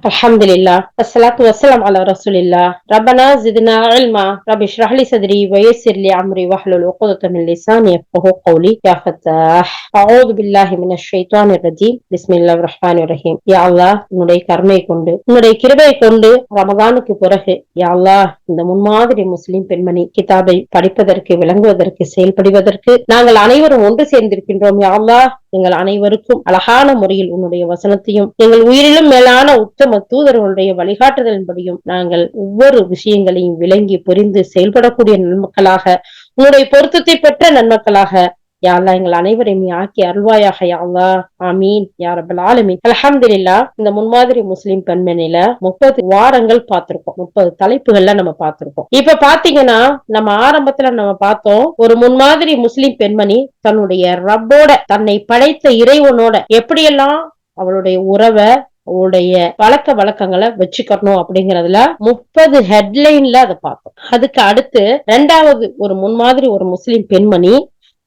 அல்ஹம்துலில்லாஹ் வஸ்ஸலாத்து வஸ்ஸலாம் அலா ரசூலில்லாஹ் ரப்பனா ஜித்னா இல்மா ரப்பி இஷ்ரஹ் லி ஸத்ரி வ யஸ்ஸிர் லி அம்ரி வஹ்லுல் உக்தத்தம் மின் லிசானி யஃப்கஹு கௌலி. யா ஃபத்தாஹ் அஊது பில்லாஹி மினஷ் ஷைத்தானிர் ரஜீம். பிஸ்மில்லாஹிர் ரஹ்மானிர் ரஹீம். யா அல்லாஹ், உன்னுடைய கருணை கொண்டு உன்னுடைய கிருபை கொண்டு ரமதானுக்கு பிறகு யா அல்லாஹ் இந்த முன்மாதிரி முஸ்லிம் பெண்மணி கிதாபை படிப்பதற்கு, விளங்குவதற்கு, செயல்படுவதற்கு நாங்கள் அனைவரும் ஒன்று சேர்ந்திருக்கின்றோம். யா அல்லாஹ், எங்கள் அனைவருக்கும் அழகான முறையில் உன்னுடைய வசனத்தையும் எங்கள் உயிரிலும் மேலான உத்தம தூதர்களுடைய வழிகாட்டுதலின்படியும் நாங்கள் ஒவ்வொரு விஷயங்களையும் விளங்கி புரிந்து செயல்படக்கூடிய நன்மக்களாக, உன்னுடைய பொருத்தத்தை பெற்ற நன்மக்களாக யா அல்லாஹ் எங்கள் அனைவரையும் ஆக்கி அருள்வாயாக. யா அல்லாஹ், ஆமீன் யா ரப்பல் ஆலமீன். அல்ஹம்துலில்லாஹ். இந்த முன்மாதிரி முஸ்லிம் பெண்மணியில 30 வாரங்கள் பார்த்திருக்கோம், 30 தலைப்புகள்ல நம்ம பார்த்திருக்கோம். இப்ப பாத்தீங்கன்னா, நம்ம ஆரம்பத்துல நம்ம பார்த்தோம், ஒரு முன்மாதிரி முஸ்லிம் பெண்மணி தன்னுடைய ரப்போட, தன்னை படைத்த இறைவனோட எப்படியெல்லாம் அவளுடைய உறவை, அவளுடைய பழக்க வழக்கங்களை வச்சுக்கணும் அப்படிங்கறதுல 30 ஹெட்லைன்ல அதை பார்த்தோம். அதுக்கு அடுத்து 2வது ஒரு முன்மாதிரி ஒரு முஸ்லிம் பெண்மணி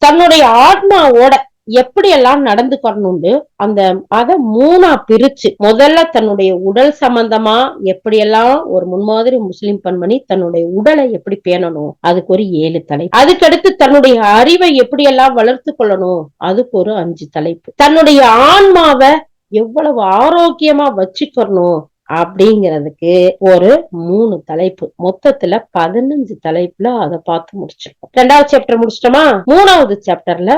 தன்னுடைய ஆத்மாவோட எப்படியெல்லாம் நடந்துக்கணும்னு அந்த அத 3ஆ பிரிச்சு, முதல்ல தன்னுடைய உடல் சம்பந்தமா எப்படியெல்லாம் ஒரு முன்மாதிரி முஸ்லிம் பெண்மணி தன்னுடைய உடலை எப்படி பேணணும், அதுக்கு ஒரு 7 தலைப்பு. அதுக்கடுத்து தன்னுடைய அறிவை எப்படியெல்லாம் வளர்த்து கொள்ளணும், அதுக்கு ஒரு 5 தலைப்பு. தன்னுடைய ஆன்மாவை எவ்வளவு ஆரோக்கியமா வச்சுக்கணும் அப்படிங்கிறதுக்கு ஒரு 3 தலைப்பு. மொத்தத்துல 15 தலைப்புல அதை பார்த்து முடிச்சிருக்கோம். 2வது சாப்டர் முடிச்சிட்டோமா? 3வது சாப்டர்ல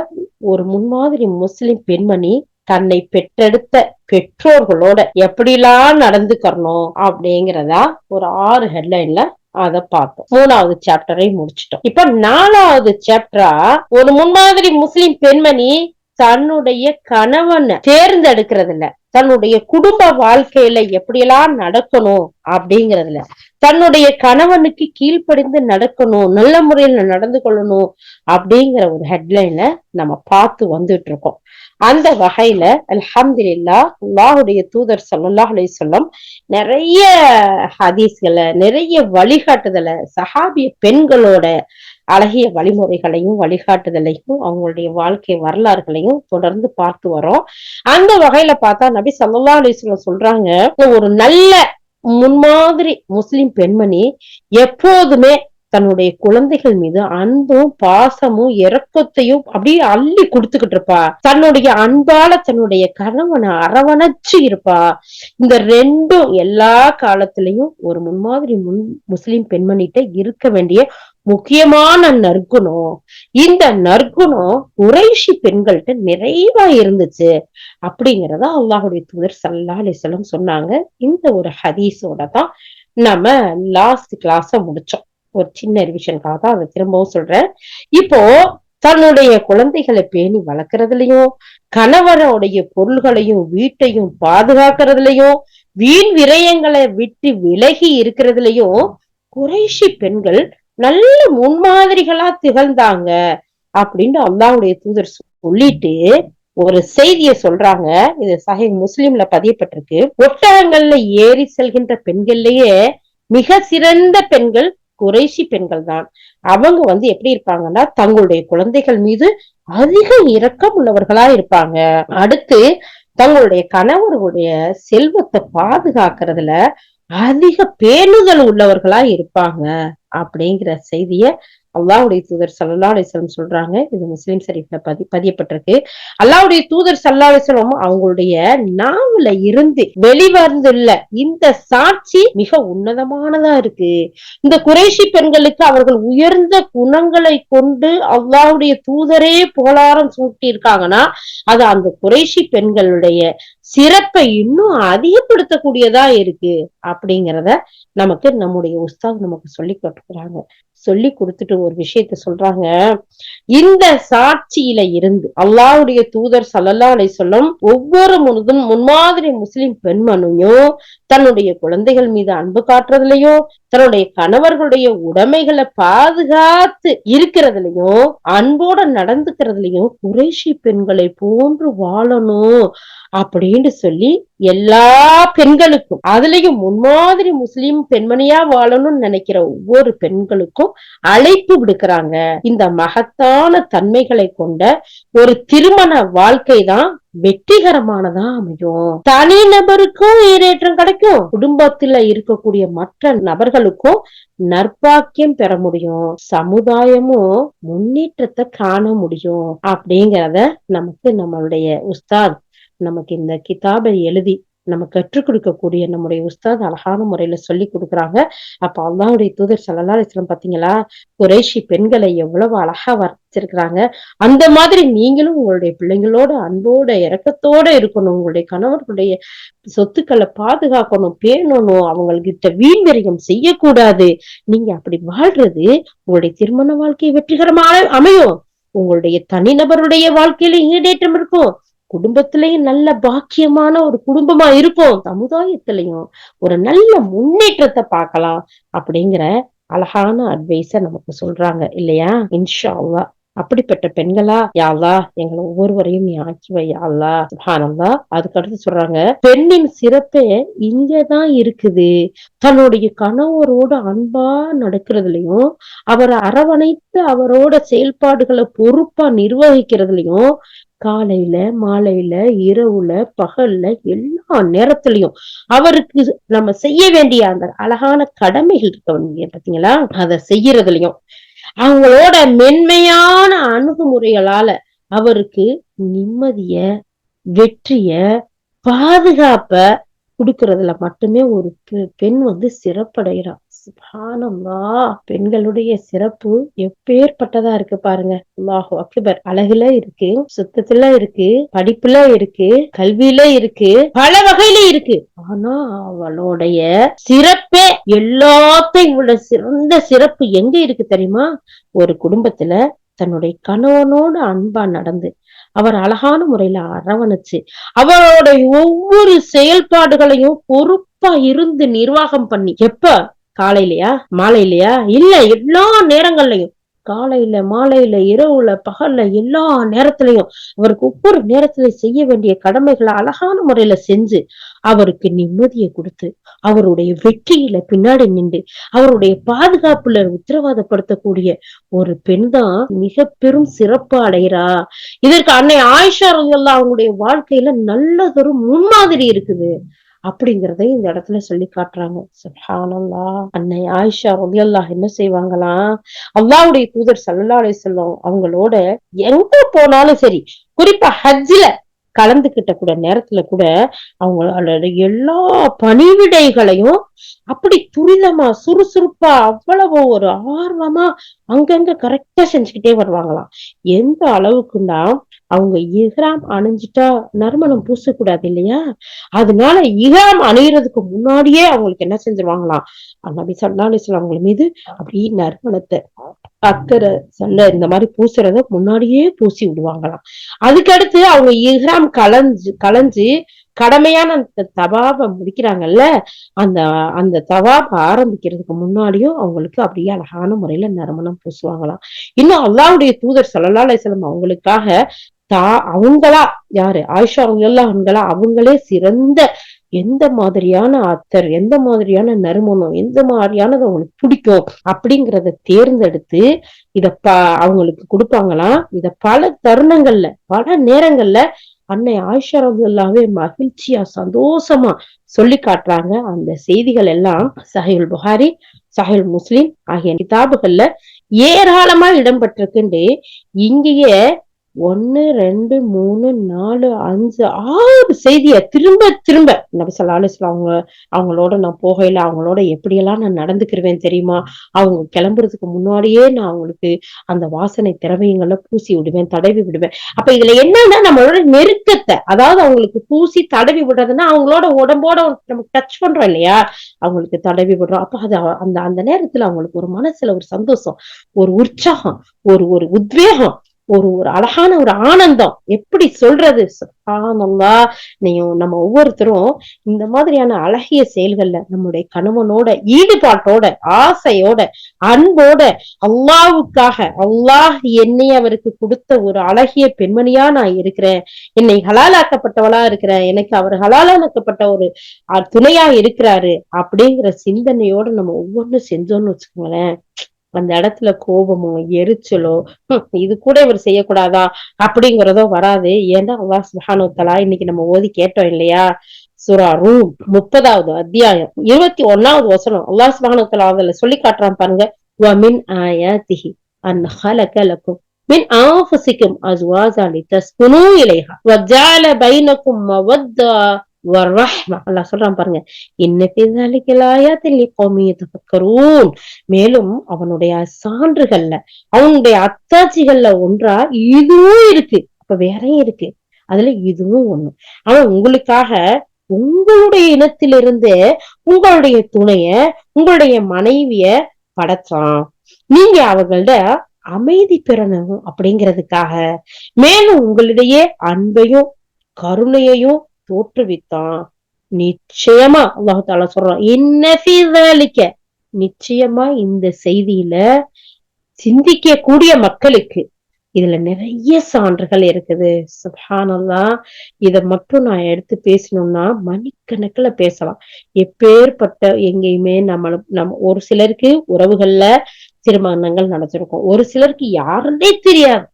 ஒரு முன்மாதிரி முஸ்லிம் பெண்மணி தன்னை பெற்றெடுத்த பெற்றோர்களோட எப்படிலாம் நடந்துக்கணும் அப்படிங்கிறதா ஒரு 6 ஹெட்லைன்ல அத பார்த்தோம். 3வது சாப்டரை முடிச்சிட்டோம். இப்ப 4வது சாப்டரா ஒரு முன்மாதிரி முஸ்லிம் பெண்மணி தன்னுடைய கணவனை தேர்ந்தெடுக்கிறதுல, தன்னுடைய குடும்ப வாழ்க்கையில எப்படியெல்லாம் நடக்கணும் அப்படிங்கறதுல, தன்னுடைய கணவனுக்கு கீழ்ப்படிந்து நடக்கணும், நல்ல முறையில நடந்து கொள்ளணும் அப்படிங்கிற ஒரு ஹெட்லைன்ல நம்ம பார்த்து வந்துட்டு இருக்கோம். அந்த வகையில அல்ஹம்துலில்லாஹ், அல்லாஹ்வுடைய தூதர் ஸல்லல்லாஹு அலைஹி வஸல்லம் நிறைய ஹதீஸ்களை, நிறைய வழிகாட்டுதலை, சஹாபிய பெண்களோட அழகிய வழிமுறைகளையும் வழிகாட்டுதலையும் அவங்களுடைய வாழ்க்கை வரலாறுகளையும் தொடர்ந்து பார்த்து வரோம். அந்த வகையில பார்த்தா நபி ஸல்லல்லாஹு அலைஹி வஸல்லம் சொல்றாங்க, ஒரு நல்ல முன்மாதிரி முஸ்லிம் பெண்மணி எப்போதுமே தன்னுடைய குழந்தைகள் மீது அன்பும் பாசமும் இரக்கத்தையும் அப்படியே அள்ளி கொடுத்துக்கிட்டு இருப்பா. தன்னுடைய அன்பால தன்னுடைய கணவனை அரவணைச்சு இருப்பா. இந்த 2ம் எல்லா காலத்திலையும் ஒரு முன்மாதிரி முஸ்லிம் பெண்மணிட்ட இருக்க வேண்டிய முக்கியமான நற்குணம். இந்த நற்குணம் குறைஷி பெண்கள்கிட்ட நிறைவா இருந்துச்சு அப்படிங்கறத அல்லாஹ்வுடைய தூதர் ஸல்லல்லாஹு அலைஹி வஸல்லம் சொன்னாங்க. இந்த ஒரு ஹதீஸோட தான் நம்ம லாஸ்ட் கிளாஸ முடிச்சோம். ஒரு சின்ன ரிவிஷனுக்காக தான் அதை திரும்பவும் சொல்றேன். இப்போ தன்னுடைய குழந்தைகளை பேணி வளர்க்கறதுலயும், கணவனுடைய பொருள்களையும் வீட்டையும் பாதுகாக்கிறதுலயும், வீண் விரயங்களை விட்டு விலகி இருக்கிறதுலயும் குறைஷி பெண்கள் நல்ல முன்மாதிரிகளா திகழ்ந்தாங்க அப்படின்னு அல்லாஹ்வுடைய தூதர் சொல்லிட்டு ஒரு செய்திய சொல்றாங்க. இது சஹீஹ் முஸ்லிம்ல பதியப்பட்டிருக்கு. ஒட்டகங்கள்ல ஏறி செல்கின்ற பெண்கள்லயே மிக சிறந்த பெண்கள் குறைஷி பெண்கள் தான். அவங்க எப்படி இருப்பாங்கன்னா, தங்களுடைய குழந்தைகள் மீது அதிக இரக்கம் உள்ளவர்களா இருப்பாங்க. அடுத்து தங்களுடைய கணவர்களுடைய செல்வத்தை பாதுகாக்கிறதுல அதிக பேணுதல் உள்ளவர்களா இருப்பாங்க அப்படிங்கிற செய்திய அல்லாஹ்வுடைய தூதர் ஸல்லல்லாஹு அலைஹி வஸல்லம் சொல்றாங்க. இது முஸ்லிம் ஷரீஃப்ல பதியப்பட்டிருக்கு. அல்லாஹ்வுடைய தூதர் ஸல்லல்லாஹு அலைஹி வஸல்லம் அவங்களுடைய நாவுல இருந்து வெளிவந்துள்ள இந்த சாட்சி மிக உன்னதமானதா இருக்கு. இந்த குறைஷி பெண்களுக்கு அவர்கள் உயர்ந்த குணங்களை கொண்டு அல்லாஹ்வுடைய தூதரே புகழாரம் சூட்டி இருக்காங்கன்னா, அது அந்த குறைஷி பெண்களுடைய சிறப்பை இன்னும் அதிகப்படுத்தக்கூடியதா இருக்கு அப்படிங்கிறத நமக்கு நம்முடைய உஸ்தாத் நமக்கு சொல்லி கொடுக்குறாங்க. சொல்லி கொடுத்துட்டு ஒரு விஷயத்த சொல்றாங்க. இந்த சாட்சியில இருந்து அல்லாஹ்வுடைய தூதர் ஸல்லல்லாஹு அலைஹி வஸல்லம் ஒவ்வொரு முன்மாதிரி முஸ்லிம் பெண்மணியும் தன்னுடைய குழந்தைகள் மீது அன்பு காட்டுறதுலயும், தன்னுடைய கணவர்களுடைய உடைமைகளை பாதுகாத்து இருக்கிறதுலயும், அன்போட நடந்துக்கிறதுலயும் குறைஷி பெண்களை போன்று வாழணும் அப்படின்னு சொல்லி எல்லா பெண்களுக்கும், அதுலயும் முன்மாதிரி முஸ்லிம் பெண்மணியா வாழணும்னு நினைக்கிற ஒவ்வொரு பெண்களுக்கும் அழைப்பு விடுக்கிறாங்க. இந்த மகத்தான தன்மைகளை கொண்ட ஒரு திருமண வாழ்க்கை தான் வெற்றிகரமானதா அமையும். தனி நபருக்கும் ஈரேற்றம் கிடைக்கும், குடும்பத்துல இருக்கக்கூடிய மற்ற நபர்களுக்கும் நற்பாக்கியம் பெற முடியும், சமுதாயமும் முன்னேற்றத்தை காண முடியும். அப்படிங்கிறத நமக்கு நம்மளுடைய உஸ்தாத் நமக்கு இந்த கிதாபை எழுதி நம்ம கற்றுக் கொடுக்கக்கூடிய நம்முடைய உஸ்தாத் அழகான முறையில சொல்லி கொடுக்குறாங்க. அப்ப அல்லாஹ்வுடைய தூதர் ஸல்லல்லாஹு அலைஹி வஸல்லம் பாத்தீங்களா, குறைஷி பெண்களை எவ்வளவு அழகா வர்ணிச்சிருக்கிறாங்க. அந்த மாதிரி நீங்களும் உங்களுடைய பிள்ளைங்களோட அன்போட இரக்கத்தோட இருக்கணும். உங்களுடைய கணவர்களுடைய சொத்துக்களை பாதுகாக்கணும், பேணணும், அவங்ககிட்ட வீண்வரியம் செய்யக்கூடாது. நீங்க அப்படி வாழ்றது உங்களுடைய திருமண வாழ்க்கை வெற்றிகரமான அமையும். உங்களுடைய தனிநபருடைய வாழ்க்கையில ஈடேற்றம் இருக்கும், குடும்பத்திலையும் நல்ல பாக்கியமான ஒரு குடும்பமா இருக்கும், சமுதாயத்திலையும் ஒரு நல்ல முன்னேற்றத்தை பார்க்கலாம். அப்படிங்கிற அழகான அட்வைஸ நமக்கு சொல்றாங்க இல்லையா? இன்ஷா அல்லாஹ் அப்படிப்பட்ட பெண்களா யா அல்லாஹ் எங்களை ஒவ்வொருவரையும் நீ ஆக்கி வை யா அல்லாஹ். சுப்ஹானல்லாஹ். அதுக்கடுத்து சொல்றாங்க, பெண்ணின் சிறப்பே இங்கதான் இருக்குது. தன்னுடைய கணவரோட அன்பா நடக்கிறதுலயும், அவரை அரவணைத்து அவரோட செயல்பாடுகளை பொறுப்பா நிர்வகிக்கிறதுலயும், காலையில மாலையில இரவுல பகல்ல எல்லா நேரத்திலையும் அவருக்கு நம்ம செய்ய வேண்டிய அந்த அழகான கடமைகள் இருக்க பாத்தீங்களா, அதை செய்யறதுலயும் அவங்களோட மென்மையான அணுகுமுறைகளால அவருக்கு நிம்மதிய, வெற்றிய, பாதுகாப்ப குடுக்கறதுல மட்டுமே ஒரு பெண் சிறப்படைகிறா. சுப்ஹானல்லாஹ். பெண்களுடைய சிறப்பு எப்பேற்பட்டதா இருக்கு பாருங்க. அல்லாஹு அக்பர். அழகுல இருக்கு, சுத்தத்துல இருக்கு, படிப்புல இருக்கு, கல்வியில இருக்கு, பல வகையில இருக்கு. ஆனா அவளுடைய சிறப்பே எல்லாத்தையும் விட சிறந்த சிறப்பு எங்க இருக்கு தெரியுமா? ஒரு குடும்பத்துல தன்னுடைய கணவனோட அன்பா நடந்து, அவர் அழகான முறையில அரவணைச்சு, அவரோட ஒவ்வொரு செயல்பாடுகளையும் பொறுப்பா இருந்து நிர்வாகம் பண்ணி, எப்ப காலையிலயா மாலையிலயா இல்ல, எல்லா நேரங்கள்லயும், காலையில மாலையில இரவுல பகல்ல எல்லா நேரத்திலையும் அவருக்கு ஒவ்வொரு நேரத்துல செய்ய வேண்டிய கடமைகளை அழகான முறையில செஞ்சு அவருக்கு நிம்மதியை கொடுத்து, அவருடைய வெற்றியில பின்னாடி நின்று அவருடைய பாதுகாப்புல உத்தரவாதப்படுத்தக்கூடிய ஒரு பெண் தான் மிக பெரும் சிறப்பு அடைகிறா. இதற்கு அன்னை ஆயிஷா ரலியல்லாஹு அவங்களுடைய வாழ்க்கையில நல்லதொரு முன்மாதிரி இருக்குது அப்படிங்கறதை இந்த இடத்துல சொல்லி காட்டுறாங்க. சுப்ஹானல்லாஹ். அன்னை ஆயிஷா ரலியல்லாஹு என்ன செய்வாங்களாம், அல்லாஹ்வுடைய தூதர் ஸல்லல்லாஹு அலைஹி வஸல்லம் அவங்களோட எங்க போனாலும் சரி, குறிப்பா ஹஜ்ஜில கலந்துகிட்ட கூட நேரத்துல கூட அவங்களோட எல்லா பணிவிடைகளையும் அப்படி துரிதமா சுறுசுறுப்பா அவ்வளவு ஒரு ஆர்வமா அங்கங்க கரெக்டா செஞ்சுக்கிட்டே வருவாங்களாம். எந்த அளவுக்குன்னா, அவங்க இஹ்ராம் அணிஞ்சிட்டா நறுமணம் பூசக்கூடாது இல்லையா, அதனால இஹ்ராம் அணியறதுக்கு முன்னாடியே அவங்களுக்கு என்ன செஞ்சிருவாங்களாம், நபி ஸல்லல்லாஹு அலைஹி வஸல்லம் அவங்க மீது அப்படியே நறுமணத்தை, அத்தரை, சண்டை இந்த மாதிரி பூசுறத முன்னாடியே பூசி விடுவாங்களாம். அதுக்கடுத்து அவங்க இஹ்ராம் கலைஞ்சு கடமையான அந்த தவாப முடிக்கிறாங்கல்ல, அந்த அந்த தவாப ஆரம்பிக்கிறதுக்கு முன்னாடியும் அவங்களுக்கு அப்படியே அழகான முறையில நறுமணம் பூசுவாங்களாம். இன்னும் அல்லாஹ்வுடைய தூதர் ஸல்லல்லாஹு அலைஹி வஸல்லம் அவங்களுக்காக அவங்களா, யாரு ஆயிஷா அவங்களா அவங்களே சிறந்த எந்த மாதிரியான அத்தர், எந்த மாதிரியான நறுமணம், எந்த மாதிரியானது அவங்களுக்கு பிடிக்கும் அப்படிங்கறத தேர்ந்தெடுத்து இத அவங்களுக்கு கொடுப்பாங்களாம். இத பல தருணங்கள்ல பல நேரங்கள்ல அன்னை ஆயிஷா ரலியல்லாஹு மகிழ்ச்சியா சந்தோஷமா சொல்லி காட்டுறாங்க. அந்த செய்திகள் எல்லாம் சஹீஹுல் புகாரி, சஹீஹுல் முஸ்லிம் ஆகிய கிதாபுகள்ல ஏராளமா இடம்பெற்றிருக்குன்னு இங்கேயே 1 2 3 4 5 6 செய்திய திரும்ப திரும்ப நபி ஸல்லல்லாஹு அலைஹி வஸல்லம் அவங்களோட நான் போகையில அவங்களோட எப்படியெல்லாம் நான் நடந்துக்கிருவேன் தெரியுமா, அவங்க கிளம்புறதுக்கு முன்னாடியே நான் அவங்களுக்கு அந்த வாசனை திரவியங்களை பூசி விடுவேன், தடவி விடுவேன். அப்ப இதுல என்னன்னா நம்மளோட நெருக்கத்தை, அதாவது அவங்களுக்கு பூசி தடவி விடுறதுன்னா அவங்களோட உடம்போட நம்ம டச் பண்றோம் இல்லையா, அவங்களுக்கு தடவி விடுறோம். அப்ப அது அந்த அந்த நேரத்துல அவங்களுக்கு ஒரு மனசுல ஒரு சந்தோஷம், ஒரு உற்சாகம், ஒரு ஒரு உத்வேகம், ஒரு ஒரு அழகான ஒரு ஆனந்தம். எப்படி சொல்றது, சுப்ஹானல்லாஹ். நம்ம ஒவ்வொருத்தரும் இந்த மாதிரியான அழகிய செயல்கள்ல நம்முடைய கணவனோட ஈடுபாட்டோட, ஆசையோட, அன்போட, அல்லாஹ்வுக்காக, அல்லாஹ் என்னை அவருக்கு கொடுத்த ஒரு அழகிய பெண்மணியா நான் இருக்கிறேன், என்னை ஹலாலாக்கப்பட்டவளா இருக்கிறேன், எனக்கு அவர் ஹலாலாக்கப்பட்ட ஒரு துணையா இருக்கிறாரு அப்படிங்கிற சிந்தனையோட நம்ம ஒவ்வொன்றும் செஞ்சோம்னு வச்சுக்கோங்களேன், அந்த இடத்துல கோபமோ எரிச்சலோ இது கூட இவர் செய்யக்கூடாதா அப்படிங்கறதோ வராது. ஏன்னா அல்லாஹ் சுப்ஹானஹு வ தஆலா இன்னைக்கு நம்ம ஓதி கேட்டோம் இல்லையா, சூரா ரூம் 30வது அத்தியாயம் 21வது வசனம் அல்லாஹ் சுப்ஹானஹு வ தஆலா அதுல சொல்லி காட்டுறான் பாருங்க. வமின் ஆயாத்திஹி அன் ஹலக லக்கும் மின் ஆன்ஃபுசிக்கும் அஸ்வாஜா லிதஸ்குனூ இலைஹா வஜஅல பைனக்கும் மவத்தா வர்ரஹ்மா. அல்லாஹ் சொல்றான் பாருங்க, இன்ன ஃபீ ஸாலிக லஆயாத்தின் லிகௌமி யதஃபக்கரூன். மேலும் அவனுடைய சான்றுகள்ல, அவனுடைய அத்தாட்சிகள்ல ஒன்றா இதுவும் இருக்கு. அப்ப வேறையும் இருக்கு, அதுல இதுவும் ஒண்ணு. அவன் உங்களுக்காக உங்களுடைய இனத்திலிருந்து உங்களுடைய துணைய, உங்களுடைய மனைவிய படைச்சான். நீங்க அவர்கள்ட அமைதி பெறணும் அப்படிங்கிறதுக்காக. மேலும் உங்களிடையே அன்பையும் கருணையையும் தோற்றுவித்தான். நிச்சயமா அல்லாஹ் தஆலா சொல்றான், இன்ன ஃபீ ஸாலிக, நிச்சயமா இந்த செய்தியில சிந்திக்க கூடிய மக்களுக்கு இதுல நிறைய சான்றுகள் இருக்குது. சுப்ஹானல்லாஹ். இத மட்டும் நான் எடுத்து பேசணும்னா மணிக்கணக்குல பேசலாம். எப்பேற்பட்ட எங்கேயுமே நம்ம ஒரு சிலருக்கு உறவுகள்ல திருமணங்கள் நடந்திருக்கும், ஒரு சிலருக்கு யாருன்னே தெரியாது.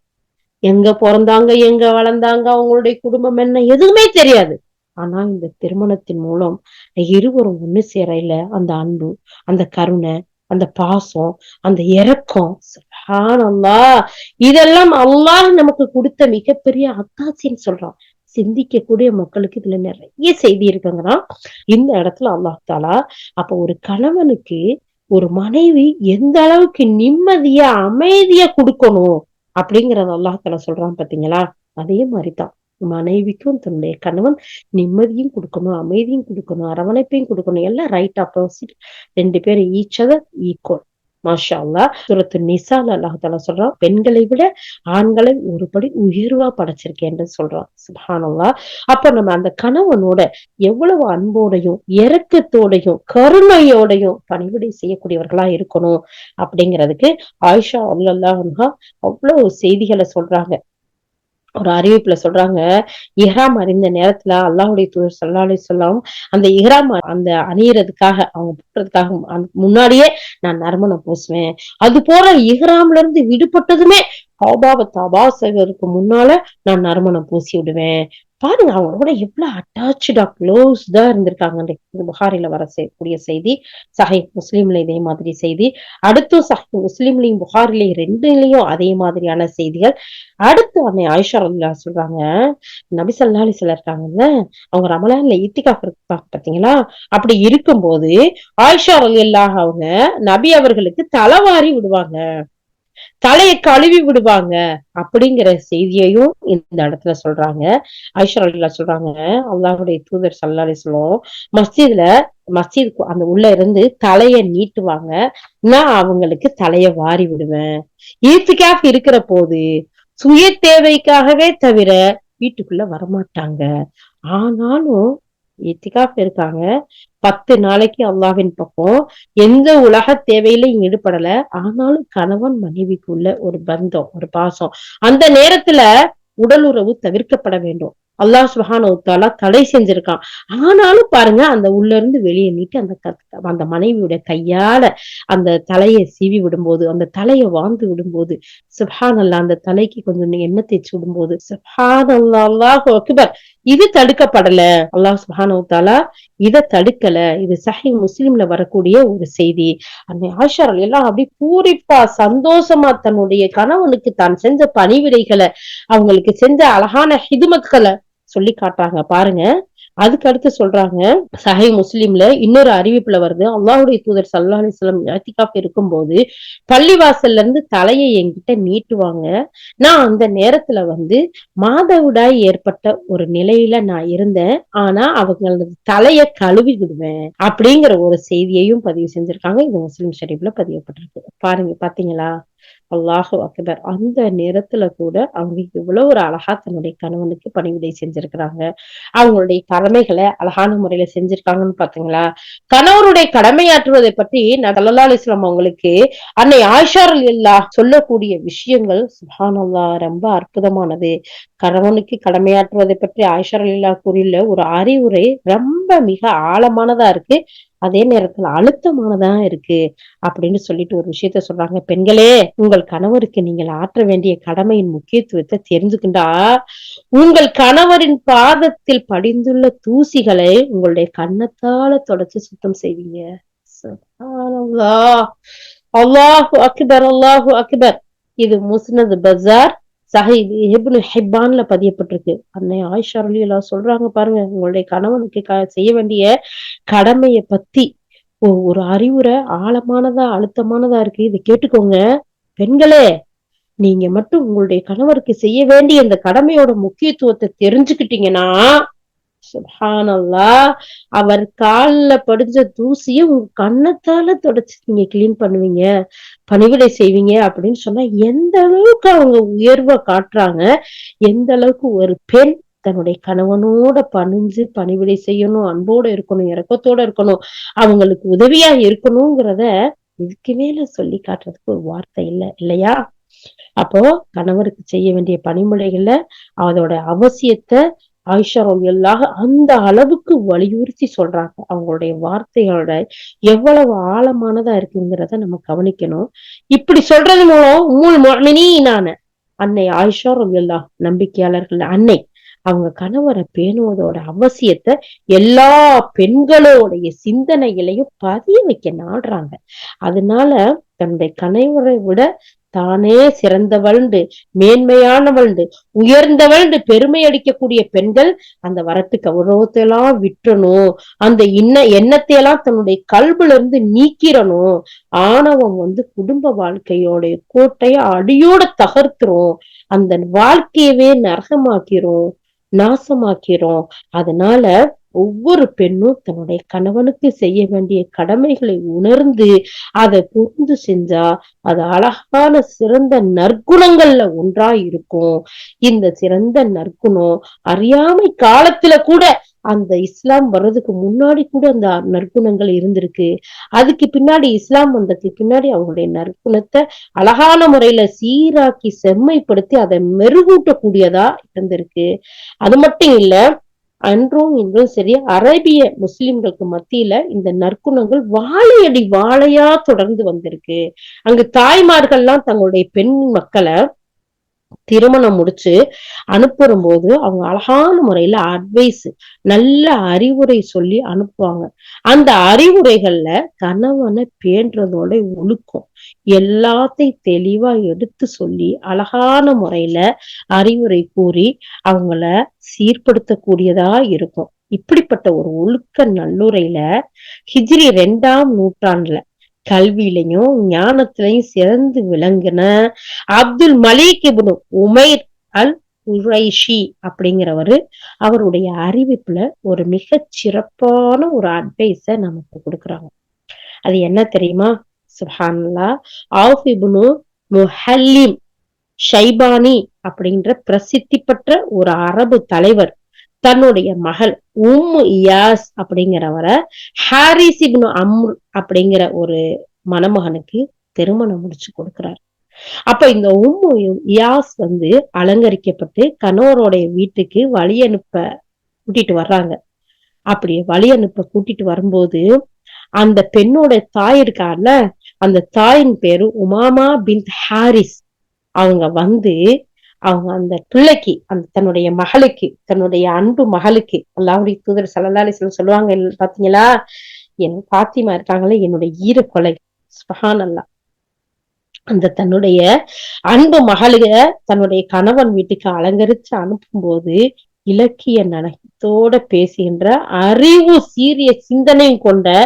எங்க பிறந்தாங்க, எங்க வளர்ந்தாங்க, அவங்களுடைய குடும்பம் என்ன, எதுவுமே தெரியாது. ஆனா இந்த திருமணத்தின் மூலம் இருவரும் ஒண்ணு சேரையில அந்த அன்பு, அந்த கருணை, அந்த பாசம், அந்த இரக்கம், சுப்ஹானல்லாஹ், இதெல்லாம் அல்லாஹ் நமக்கு கொடுத்த மிகப்பெரிய அத்தாட்சின்னு சொல்றான். சிந்திக்கக்கூடிய மக்களுக்கு இதுல நிறைய செய்தி இருக்குங்கன்னா இந்த இடத்துல அல்லாஹ் தாலா அப்ப ஒரு கணவனுக்கு ஒரு மனைவி எந்த அளவுக்கு நிம்மதியா அமைதியா கொடுக்கணும் அப்படிங்கறத அல்லாஹ் தாலா சொல்றான் பாத்தீங்களா. அதே மாதிரிதான் மனைவிக்கும் தன்னுடைய கணவன் நிம்மதியும் கொடுக்கணும், அமைதியும் கொடுக்கணும், அரவணைப்பையும் கொடுக்கணும். எல்லாம் ரைட் ஆப்போசிட், ரெண்டு பேரும் ஈச் அதர் ஈக்குவல். மாஷா அல்லாஹ். சூரத்து நிசால அல்லாஹ் தஆலா சொல்றான், பெண்களை விட ஆண்களை ஒருபடி உயர்வா படைச்சிருக்கேன்னு சொல்றான். சுப்ஹானல்லாஹ். அப்ப நம்ம அந்த கணவனோட எவ்வளவு அன்போடையும் இரக்கத்தோடையும் கருணையோடையும் பணிவிடை செய்யக்கூடியவர்களா இருக்கணும் அப்படிங்கிறதுக்கு ஆயிஷா ரலியல்லாஹு அன்ஹா அவ்வளவு செய்திகளை சொல்றாங்க. ஒரு அறிவிப்புல சொல்றாங்க, இஹ்ராம் அணிந்த நேரத்துல அல்லாஹ்வுடைய தூதர் ஸல்லல்லாஹு அலைஹி வஸல்லம் அந்த இஹ்ராம் அந்த அணியறதுக்காக, அவங்க போடுறதுக்காக முன்னாடியே நான் நறுமணம் பூசுவேன். அது போல இஹ்ராம்ல இருந்து விடுபட்டதுமே கௌபாவ தவாசகருக்கு முன்னால நான் நறுமணம் பூசி விடுவேன். பாருங்க அவங்களோட எவ்வளவு அட்டாச்சா க்ளோஸ்டா இருந்திருக்காங்க. இந்த புகாரில வரக்கூடிய செய்தி, சஹீஹ் முஸ்லிம்ல இதே மாதிரி செய்தி, அடுத்தும் சஹீஹ் முஸ்லிம்லயும் புகாரிலையும் ரெண்டுலயும் அதே மாதிரியான செய்திகள். அடுத்து அன்னை ஆயிஷா ரலியல்லாஹு சொல்றாங்க, நபி ஸல்லல்லாஹு அலைஹி வஸல்லம் இருக்காங்கல்ல, அவங்க ரமலான்ல இத்திகாஃப் இருப்பாங்க பாத்தீங்களா. அப்படி இருக்கும்போது ஆயிஷா ரலியல்லாஹு அவங்க நபி அவர்களுக்கு தலவாரி விடுவாங்க, தலையை கழுவி விடுவாங்க அப்படிங்கிற செய்தியையும் இந்த இடத்துல சொல்றாங்க. ஆயிஷா ரலியல்லாஹு சொல்றாங்க, அல்லாஹ்வுடைய தூதர் ஸல்லல்லாஹு அலைஹி வஸல்லம் மஸ்ஜித் அந்த உள்ள இருந்து தலைய நீட்டுவாங்க, நான் அவங்களுக்கு தலைய வாரி விடுவேன். ஈத்திகாஃப் இருக்கிற போது சுய தேவைக்காகவே தவிர வீட்டுக்குள்ள வரமாட்டாங்க. ஆனாலும் இத்திகாஃப் இருக்காங்க, 10 நாளைக்கு அல்லாஹ்வின் பக்கம் எந்த உலக தேவையிலும் ஈடுபடல. ஆனாலும் கணவன் மனைவிக்குள்ள ஒரு பந்தம், ஒரு பாசம். அந்த நேரத்துல உடல் உறவு தவிர்க்கப்பட வேண்டும், அல்லாஹ் சுப்ஹானஹு வ தஆலா தடை செஞ்சிருக்கான். ஆனாலும் பாருங்க, அந்த உள்ள இருந்து வெளியே நீட்டி அந்த மனைவியுடைய கையால அந்த தலையை சீவி விடும்போது, அந்த தலையை வாந்து விடும்போது, சுப்ஹானல்லாஹ், அந்த தலைக்கு கொஞ்சம் எண்ணெய் தேய்ச்சி விடும்போது, சுப்ஹானல்லாஹ், அல்லாஹு அக்பர், இது தடுக்கப்படல. அல்லாஹ் சுப்ஹானஹு வ தஆலா இத தடுக்கல. இது சஹீஹ் முஸ்லிம்ல வரக்கூடிய ஒரு செய்தி. அன்னை ஆயிஷா ரலியல்லாஹு அப்படியே பூரிப்பா சந்தோஷமா தன்னுடைய கணவனுக்கு தான் செஞ்ச பணிவிடைகளை, அவங்களுக்கு செஞ்ச அழகான ஹிதுமத்களை சொல்லி காட்டுறாங்க பாருங்க. அதுக்கு அடுத்து சொல்றாங்க, சஹீஹ் முஸ்லிம்ல இன்னொரு அறிவிப்புல வருது, அல்லாஹ்வுடைய தூதர் ஸல்லல்லாஹு அலைஹி வஸல்லம் இஅ்திகாஃப் இருக்கும்போது பள்ளிவாசல்ல இருந்து தலையை என்கிட்ட நீட்டுவாங்க. நான் அந்த நேரத்துல மாதவிடாய் ஏற்பட்ட ஒரு நிலையில நான் இருந்தேன். ஆனா அவங்களது தலைய கழுவி விடுவேன் அப்படிங்கிற ஒரு செய்தியையும் பதிவு செஞ்சிருக்காங்க. இது முஸ்லிம் ஷரீஃப்ல பதியப்பட்டிருக்கு. பாருங்க, பாத்தீங்களா, அல்லாஹு அக்பர். அந்த நேரத்துல கூட அவங்க இவ்வளவு ஒரு அழகா தன்னுடைய கணவனுக்கு பணிவிடை செஞ்சிருக்கிறாங்க. அவங்களுடைய கடமைகளை அழகான முறையில செஞ்சிருக்காங்கன்னு பாத்தீங்களா. கணவருடைய கடமையாற்றுவதை பற்றி ஸல்லல்லாஹு அலைஹி வஸல்லம் அவங்களுக்கு அன்னை ஆயிஷா ரலியல்லாஹு சொல்லக்கூடிய விஷயங்கள் சுப்ஹானல்லாஹ் ரொம்ப அற்புதமானது. கணவனுக்கு கடமையாற்றுவதை பற்றி ஆயிஷா ரலியல்லாஹு கூறியுள்ள ஒரு அறிவுரை ரொம்ப மிக ஆழமானதா இருக்கு. அதே நேரத்துல அழுத்தமானதா இருக்கு அப்படின்னு சொல்லிட்டு ஒரு விஷயத்த சொல்றாங்க. பெண்களே, உங்கள் கணவருக்கு நீங்கள் ஆற்ற வேண்டிய கடமையின் முக்கியத்துவத்தை தெரிஞ்சுக்கிண்டா உங்கள் கணவரின் பாதத்தில் படிந்துள்ள தூசிகளை உங்களுடைய கன்னத்தால தொடச்சு சுத்தம் செய்வீங்க. சுப்ஹானல்லாஹ். அல்லாஹு அக்பர், அல்லாஹு அக்பர். இது முஸ்னத் பஸார் சஹீஹ் இப்னு ஹிப்பான்ல பதியப்பட்டிருக்கு. அன்னை ஆயிஷா ரலியல்லாஹு சொல்றாங்க பாருங்க, உங்களுடைய கணவனுக்கு செய்ய வேண்டிய கடமைய பத்தி ஒரு அறிவுரை ஆழமானதா அழுத்தமானதா இருக்கு. இதை கேட்டுக்கோங்க. பெண்களே, நீங்க மட்டும் உங்களுடைய கணவருக்கு செய்ய வேண்டிய இந்த கடமையோட முக்கியத்துவத்தை தெரிஞ்சுக்கிட்டீங்கன்னா, சுப்ஹானல்லாஹ், அவர் கால்ல படிஞ்ச தூசிய உங்க கன்னத்தால தொடச்சு நீங்க கிளீன் பண்ணுவீங்க, பணிவிடை செய்வீங்க அப்படின்னு சொன்னா எந்த அளவுக்கு அவங்க உயர்வை காட்டுறாங்க. எந்த அளவுக்கு ஒரு பெண் தன்னுடைய கணவனோட பணிஞ்சு பணிவிடை செய்யணும், அன்போட இருக்கணும், இரக்கத்தோட இருக்கணும், அவங்களுக்கு உதவியா இருக்கணுங்கிறத இதுக்கு மேல சொல்லி காட்டுறதுக்கு ஒரு வார்த்தை இல்லை, இல்லையா? அப்போ கணவருக்கு செய்ய வேண்டிய பணிமுறைகள்ல அதோட அவசியத்தை ஆயிஷா ரலியல்லாஹு அந்த அளவுக்கு வலியுறுத்தி சொல்றாங்க. அவங்களுடைய வார்த்தைகளோட எவ்வளவு ஆழமானதா இருக்குங்கிறத நம்ம கவனிக்கணும். இப்படி சொல்றது மூலம் உம்முல் முஃமினீனான அன்னை ஆயிஷா ரலியல்லாஹு நம்பிக்கையாளர்கள் அன்னை அவங்க கணவரை பேணுவதோட அவசியத்தை எல்லா பெண்களோடைய சிந்தனைகளையும் பதிய வைக்க நாடுறாங்க. அதனால தன்னுடைய கணவரை விட தானே சிறந்தவள்ண்டு, மேன்மையானவள்ண்டு, உயர்ந்தவள்ண்டு பெருமை அடிக்கக்கூடிய பெண்கள் அந்த வரட்டு கௌரவத்தை எல்லாம் விட்டுறணும். அந்த எண்ணத்தை எல்லாம் தன்னுடைய கல்வில இருந்து நீக்கிறணும். ஆணவம் குடும்ப வாழ்க்கையோட கோட்டைய அடியோட தகர்த்துரும். அந்த வாழ்க்கையவே நரகமாக்கிறோம், நாசமாக்கிறோம். அதனால ஒவ்வொரு பெண்ணும் தன்னுடைய கணவனுக்கு செய்ய வேண்டிய கடமைகளை உணர்ந்து அதை புரிந்து செஞ்சா அது அழகான சிறந்த நற்குணங்கள்ல ஒன்றா இருக்கும். இந்த சிறந்த நற்குணம் அறியாமை காலத்துல கூட, அந்த இஸ்லாம் வர்றதுக்கு முன்னாடி கூட அந்த நற்குணங்கள் இருந்திருக்கு. அதுக்கு பின்னாடி இஸ்லாம் வந்ததுக்கு பின்னாடி அவங்களுடைய நற்குணத்தை அழகான முறையில சீராக்கி செம்மைப்படுத்தி அதை மெருகூட்டக்கூடியதா இருந்திருக்கு. அது மட்டும் இல்ல, அன்றும் இன்றும் சரி அரேபிய முஸ்லிம்களுக்கு மத்தியில இந்த நற்குணங்கள் வாழையடி வாழையா தொடர்ந்து வந்திருக்கு. அங்கு தாய்மார்கள்லாம் தங்களுடைய பெண் மக்களை திருமணம் முடிச்சு அனுப்பும் போது அவங்க அழகான முறையில அட்வைஸ், நல்ல அறிவுரை சொல்லி அனுப்புவாங்க. அந்த அறிவுரைகள்ல கணவனை பேன்றதோட ஒழுக்கம் எல்லாத்தையும் தெளிவா எடுத்து சொல்லி அழகான முறையில அறிவுரை கூறி அவங்கள சீர்படுத்தக்கூடியதா இருக்கும். இப்படிப்பட்ட ஒரு ஒழுக்க நல்லுறையில ஹிஜ்ரி 2ஆம் நூற்றாண்டுல கல்வியிலையும் ஞானத்திலையும் சிறந்து விளங்கின அப்துல் மலீக் இப்னு உமைர் அல் குரைஷி அப்படிங்கிறவரு அவருடைய அறிவிப்புல ஒரு மிக சிறப்பான ஒரு அட்வைஸ நமக்கு கொடுக்குறாங்க. அது என்ன தெரியுமா? சுப்ஹானல்லாஹ், ஆஃப் இப்னு முஹல்லிம் ஷைபானி அப்படின்ற பிரசித்தி பெற்ற ஒரு அரபு தலைவர் தன்னுடைய மகள் இயாஸ் அப்படிங்கிறவரை ஹாரிஸ் இப்னு அம்ர் அப்படிங்கிற ஒரு மணமகனுக்கு திருமணம் முடிச்சு கொடுக்கிறார். அப்ப இந்த இயாஸ் அலங்கரிக்கப்பட்டு கணவருடைய வீட்டுக்கு வழி அனுப்ப கூட்டிட்டு வர்றாங்க. அப்படி வழி அனுப்ப கூட்டிட்டு வரும்போது அந்த பெண்ணோட தாய் இருக்கார்ல, அந்த தாயின் பேரு உமாமா பின் ஹாரிஸ். அவங்க அவங்க அந்த பிள்ளைக்கு, அந்த தன்னுடைய மகளுக்கு, தன்னுடைய அன்பு மகளுக்கு, அல்லாஹ்வுடைய தூதர் ஸல்லல்லாஹு அலைஹி வஸல்லம் சொல்லுவாங்க பாத்தீங்களா, என் பாத்திமா இருக்காங்களே என்னுடைய ஈரக்கொலை, சுப்ஹானல்லாஹ், அந்த தன்னுடைய அன்பு மகளுக தன்னுடைய கணவன் வீட்டுக்கு அலங்கரிச்சு அனுப்பும் போது இலக்கிய நனத்தோட பேசுகின்ற அறிவு சீரிய சிந்தனையும் கொண்ட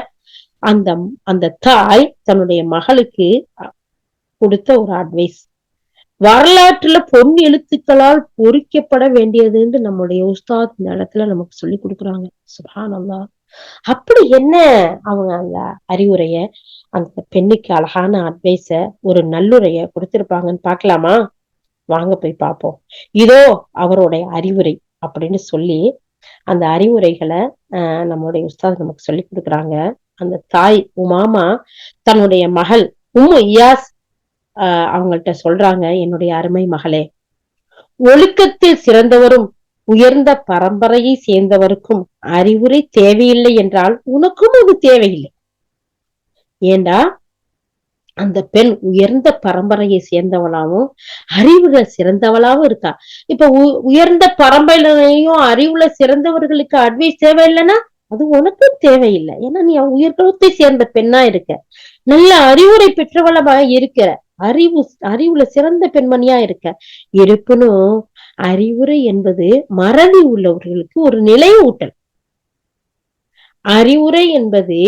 அந்த அந்த தாய் தன்னுடைய மகளுக்கு கொடுத்த ஒரு அட்வைஸ், வரலாற்றுல பொன் எழுத்துக்களால் பொறிக்கப்பட வேண்டியதுன்னு நம்முடைய உஸ்தாத் இந்த இடத்துல நமக்கு சொல்லி கொடுக்குறாங்க. சுப்ஹானல்லாஹ். அப்படி என்ன அவங்க அந்த அறிவுரைய, அந்த பெண்ணுக்கு அழகான அட்வைஸ, ஒரு நல்லுரைய கொடுத்திருப்பாங்கன்னு பாக்கலாமா? வாங்க போய் பார்ப்போம். இதோ அவருடைய அறிவுரை அப்படின்னு சொல்லி அந்த அறிவுரைகளை நம்மளுடைய உஸ்தாத் நமக்கு சொல்லி கொடுக்குறாங்க. அந்த தாய் உமாமா தன்னுடைய மகள் இயாஸ் அவங்கள்ட்ட சொல்றாங்க, என்னுடைய அருமை மகளே, ஒழுக்கத்தில் சிறந்தவரும் உயர்ந்த பரம்பரையை சேர்ந்தவருக்கும் அறிவுரை தேவையில்லை என்றால் உனக்கும் அது தேவையில்லை. ஏண்டா அந்த பெண் உயர்ந்த பரம்பரையை சேர்ந்தவளாவும் அறிவுகள் சிறந்தவளாவும் இருக்கா. இப்ப உயர்ந்த பரம்பரையிலையும் அறிவுல சிறந்தவர்களுக்கு அட்வைஸ் தேவையில்லைன்னா அது உனக்கு தேவையில்லை. ஏன்னா நீ உயர்குலத்தை சேர்ந்த பெண்ணா இருக்க, நல்ல அறிவுரை பெற்றவளமா இருக்கிற, அறிவுல சிறந்த பெண்மணியா இருக்க. இருப்பினும் அறிவுரை என்பது மறதி உள்ளவர்களுக்கு ஒரு நிலையூட்டல். அறிவுரை என்பது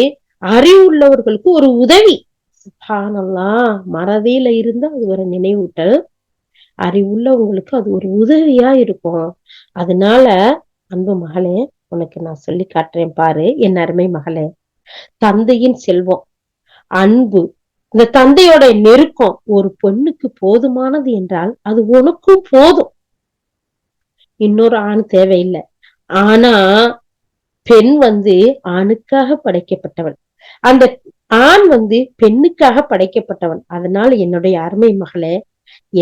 அறிவுள்ளவர்களுக்கு ஒரு உதவி. சுப்ஹானல்லாஹ், மறதியில இருந்தா அது ஒரு நினைவூட்டல், அறிவுள்ளவங்களுக்கு அது ஒரு உதவியா இருக்கும். அதனால அன்பு மகளே, உனக்கு நான் சொல்லி காட்டுறேன் பாரு என் அருமை மகளே. தந்தையின் செல்வம், அன்பு, இந்த தந்தையோட நெருக்கம் ஒரு பொண்ணுக்கு போதுமானது என்றால் அது உனக்கும் போதும். இன்னொரு ஆண் தேவையில்லை. ஆனா பெண் ஆணுக்காக படைக்கப்பட்டவள், அந்த ஆண் பெண்ணுக்காக படைக்கப்பட்டவன். அதனால என்னுடைய அருமை மகளே,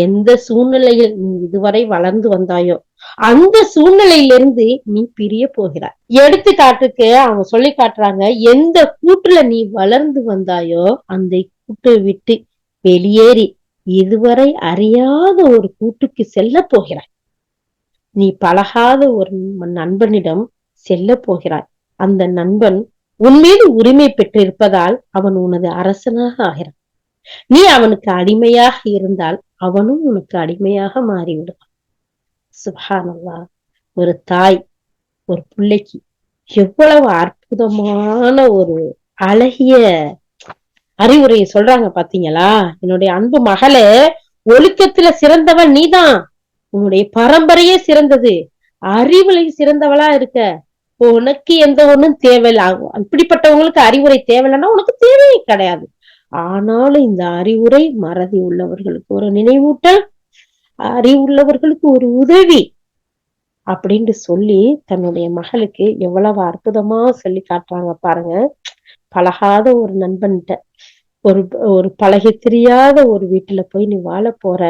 எந்த சூழ்நிலையில் நீ இதுவரை வளர்ந்து வந்தாயோ அந்த சூழ்நிலையிலிருந்து நீ பிரிய போகிறாய். எடுத்துக்காட்டுக்கு அவங்க சொல்லி காட்டுறாங்க, எந்த கூட்டுல நீ வளர்ந்து வந்தாயோ அந்த கூட்டை விட்டு வெளியேறி இதுவரை அறியாத ஒரு கூட்டுக்கு செல்ல போகிறாய். நீ பழகாத ஒரு நண்பனிடம் செல்ல போகிறாய். அந்த நண்பன் உன் மீது உரிமை பெற்றிருப்பதால் அவன் உனது அரசனாக ஆகிறான். நீ அவனுக்கு அடிமையாக இருந்தால் அவனும் உனக்கு அடிமையாக மாறிவிடுவான். சுப்ஹானல்லாஹ், ஒரு தாய் ஒரு பிள்ளைக்கு எவ்வளவு அற்புதமான ஒரு அழகிய அறிவுரையை சொல்றாங்க பாத்தீங்களா? என்னுடைய அன்பு மகளே, ஒழுக்கத்துல சிறந்தவன் நீதான், உன்னுடைய பரம்பரையே சிறந்தது, அறிவுல சிறந்தவளா இருக்க, உனக்கு எந்த ஒண்ணும் தேவையில்லை. இப்படிப்பட்டவங்களுக்கு அறிவுரை தேவையில்லைன்னா உனக்கு தேவையே கிடையாது. ஆனாலும் இந்த அறிவுரை மறதி உள்ளவர்களுக்கு ஒரு நினைவூட்டல், அறிவுள்ளவர்களுக்கு ஒரு உதவி அப்படின்னு சொல்லி தன்னுடைய மகளுக்கு எவ்வளவு அற்புதமா சொல்லி காட்டுறாங்க பாருங்க. பழகாத ஒரு நண்பன்கிட்ட, ஒரு பழகி தெரியாத ஒரு வீட்டுல போய் நீ வாழ போற,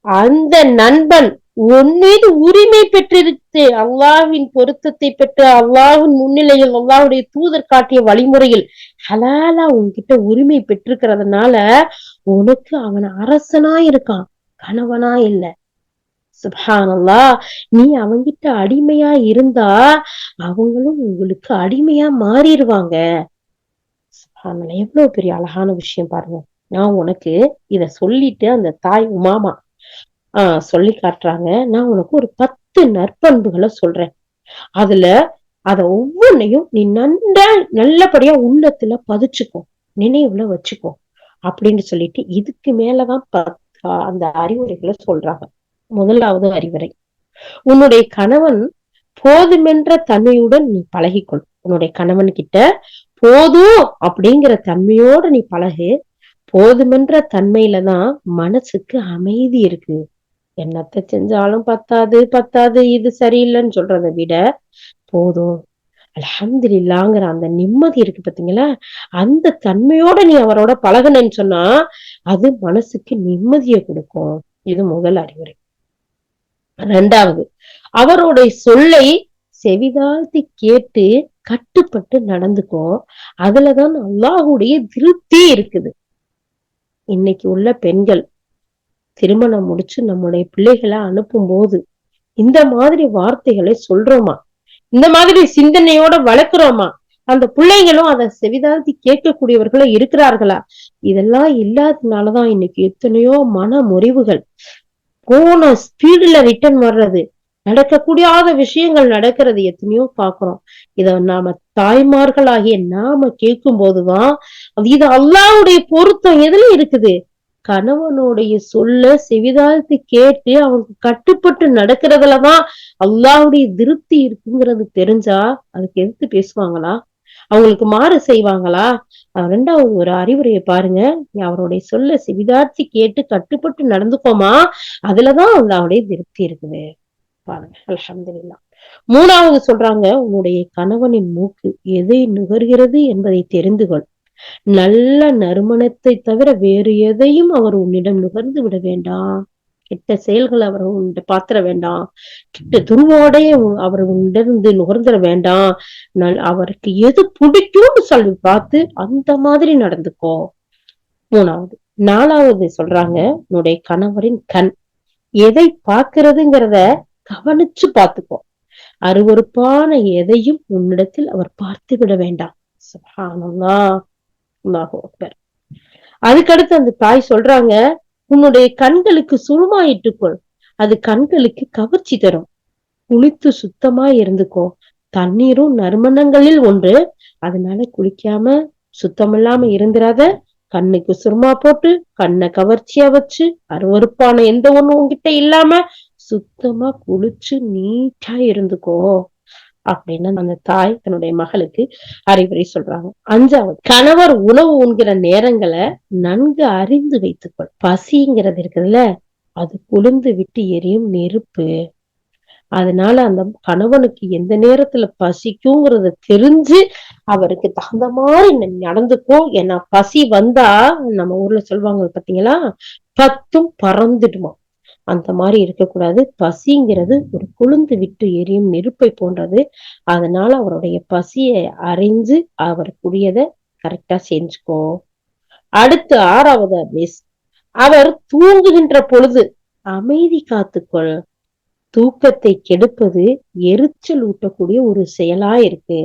அந்த நண்பன் உன் மீது உரிமை பெற்றிருக்கு, அல்லாஹ்வின் பொருத்தத்தை பெற்று அல்லாஹ்வின் முன்னிலையில் அல்லாஹ்வுடைய தூதர் காட்டிய வழிமுறையில் ஹலாலா உன்கிட்ட உரிமை பெற்றிருக்கிறதுனால உனக்கு அவன் அரசனா இருக்கான், கணவனா இல்ல. சுப்ஹானல்லாஹ், நீ அவங்கிட்ட அடிமையா இருந்தா அவங்களும் உங்களுக்கு அடிமையா மாறிடுவாங்க. சுப்ஹானல்லாஹ், எவ்வளவு பெரிய அழகான விஷயம் பாருங்க. நான் உனக்கு இத சொல்லிட்டு அந்த தாய் உமாமா சொல்லி காட்டுறாங்க, நான் உனக்கு ஒரு 10 நற்பண்புகளை சொல்றேன். அதுல அத ஒவ்வொன்னையும் நீ நல்லபடியா உள்ளத்துல பதிச்சுக்கோ, நினைவுல வச்சுக்கோ அப்படின்னு சொல்லிட்டு இதுக்கு மேலதான் அந்த அறிவுரைகளை சொல்றாங்க. முதலாவது அறிவுரை, உன்னுடைய கணவன் போதுமென்ற தன்மையுடன் நீ பழகிக்கொள். உன்னுடைய கணவன் கிட்ட போதும் அப்படிங்கிற தன்மையோட நீ பழகு. போதுமென்ற தன்மையில தான் மனசுக்கு அமைதி இருக்கு. என்னத்தை செஞ்சாலும் பத்தாது இது சரியில்லைன்னு சொல்றதை விட போதும் அல்ஹம்துலில்லாஹ்ங்கிற அந்த நிம்மதி இருக்கு பாத்தீங்களா, அந்த தன்மையோட நீ அவரோட பழகுனேன்னு சொன்னா அது மனசுக்கு நிம்மதியை கொடுக்கும். இது முதல் அறிவுரை. இரண்டாவது, அவருடைய சொல்லை செவிதாழ்த்தி கேட்டு கட்டுப்பட்டு நடந்துக்கோ. அதுலதான் அல்லாஹ்வுடைய திருப்தி இருக்குது. இன்னைக்கு உள்ள பெண்கள் திருமணம் முடிச்சு நம்முடைய பிள்ளைகளை அனுப்பும் போது இந்த மாதிரி வார்த்தைகளை சொல்றோமா, இந்த மாதிரி சிந்தனையோட வளர்க்கிறோமா, அந்த பிள்ளைகளும் அதை செவிதாழ்த்தி கேட்கக்கூடியவர்களா இருக்கிறார்களா? இதெல்லாம் இல்லாததுனாலதான் இன்னைக்கு எத்தனையோ மன முறிவுகள், போன ஸ்பீடுல ரிட்டர்ன் வர்றது, நடக்கக்கூடாத விஷயங்கள் நடக்கிறது எத்தனையோ பாக்குறோம். இத நாம தாய்மார்களாகிய நாம கேட்கும் போதுதான் இது அல்லாஹ்வுடைய பொருத்தம் எதுல இருக்குது. கணவனுடைய சொல்ல செவிதாழ்த்தி கேட்டு அவனுக்கு கட்டுப்பட்டு நடக்கிறதுலதான் அல்லாஹ்வுடைய திருப்தி இருக்குங்கிறது தெரிஞ்சா அதுக்கு எதிர்த்து பேசுவாங்களா? அவங்களுக்கு மாறு செய்வாங்களா? இரண்டாவது ஒரு அறிவுரையை பாருங்க, நீ அவருடைய சொல்ல செவிதாழ்த்தி கேட்டு கட்டுப்பட்டு நடந்துக்கோமா, அதுலதான் அல்லாஹ்வுடைய திருப்தி இருக்குது பாருங்க. அல்ஹம்துலில்லாஹ். மூணாவது சொல்றாங்க, உன்னுடைய கணவனின் மூக்கு எதை நுகர்கிறது என்பதை தெரிந்து கொள். நல்ல நறுமணத்தை தவிர வேறு எதையும் அவர் உன்னிடம் நுகர்ந்து விட வேண்டாம் கெட்ட செயல்களை அவர் உன்கிட்ட பாத்திர வேண்டாம், கெட்ட துருவோடைய அவர் உண்டிருந்து நுகர்ந்துட வேண்டாம். அவருக்கு எது பிடிக்கும்னு சொல்லி பார்த்து அந்த மாதிரி நடந்துக்கோ. 3வது. 4வது சொல்றாங்க, உன்னுடைய கணவரின் கண் எதை பார்க்கிறதுங்கிறத கவனிச்சு பார்த்துக்கோ. அருவருப்பான எதையும் உன்னிடத்தில் அவர் பார்த்து விட வேண்டாம். சுப்ஹானல்லாஹ், அல்லாஹு அக்பர். அதுக்கடுத்து அந்த தாய் சொல்றாங்க, உன்னுடைய கண்களுக்கு சுருமாயிட்டுக்கொள், அது கண்களுக்கு கவர்ச்சி தரும். குளித்து சுத்தமா இருந்துக்கோ. தண்ணீரும் நறுமணங்களில் ஒன்று, அதனால குளிக்காம சுத்தமில்லாம இருந்துராத. கண்ணுக்கு சுருமா போட்டு கண்ணை கவர்ச்சியா வச்சு அருவருப்பான எந்த ஒண்ணும் உன்கிட்ட இல்லாம சுத்தமா குளிச்சு நீட்டா இருந்துக்கோ அப்படின்னு அந்த தாய் தன்னுடைய மகளுக்கு அறிவுரை சொல்றாங்க. 5வது, கணவர் உணவு உண்கிற நேரங்களை நன்கு அறிந்து வைத்துக்கொள். பசிங்கிறது இருக்குதுல்ல, அது குளிர்ந்து விட்டு எரியும் நெருப்பு. அதனால அந்த கணவனுக்கு எந்த நேரத்துல பசிக்குங்கிறத தெரிஞ்சு அவருக்கு தகுந்த மாதிரி நடந்துக்கும். ஏன்னா பசி வந்தா நம்ம ஊர்ல சொல்லுவாங்க பாத்தீங்களா, 10ம் பறந்துடுமா. அந்த மாதிரி இருக்கக்கூடாது. பசிங்கிறது ஒரு கொழுந்து விட்டு எரியும் நெருப்பை போன்றது. அதனால அவருடைய பசியை அறிஞ்சு அவருக்குரியத கரெக்டா செஞ்சுக்கோ. அடுத்து 6வது அட்வைஸ், அவர் தூங்குகின்ற பொழுது அமைதி காத்துக்கொள். தூக்கத்தை கெடுப்பது எரிச்சல் ஊட்டக்கூடிய ஒரு செயலா இருக்கு.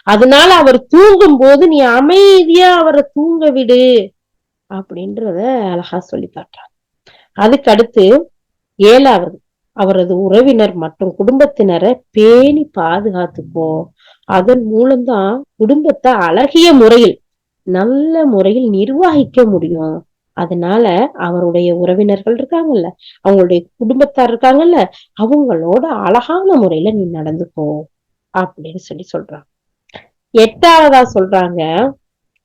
அதனால அவர் தூங்கும் போது நீ அமைதியா அவரை தூங்க விடு அப்படின்றத அழகா சொல்லி காட்டுறாங்க. அதுக்கு அடுத்து 7வது, அவரது உறவினர் மற்றும் குடும்பத்தினரை பேணி பாதுகாத்துக்கோ. அதன் மூலம்தான் குடும்பத்தை அழகிய முறையில் நல்ல முறையில் நிர்வகிக்க முடியும். அதனால அவருடைய உறவினர்கள் இருக்காங்கல்ல, அவங்களுடைய குடும்பத்தார் இருக்காங்கல்ல, அவங்களோட அழகான முறையில நீ நடந்துக்கோ அப்படின்னு சொல்றாங்க. 8வதா சொல்றாங்க,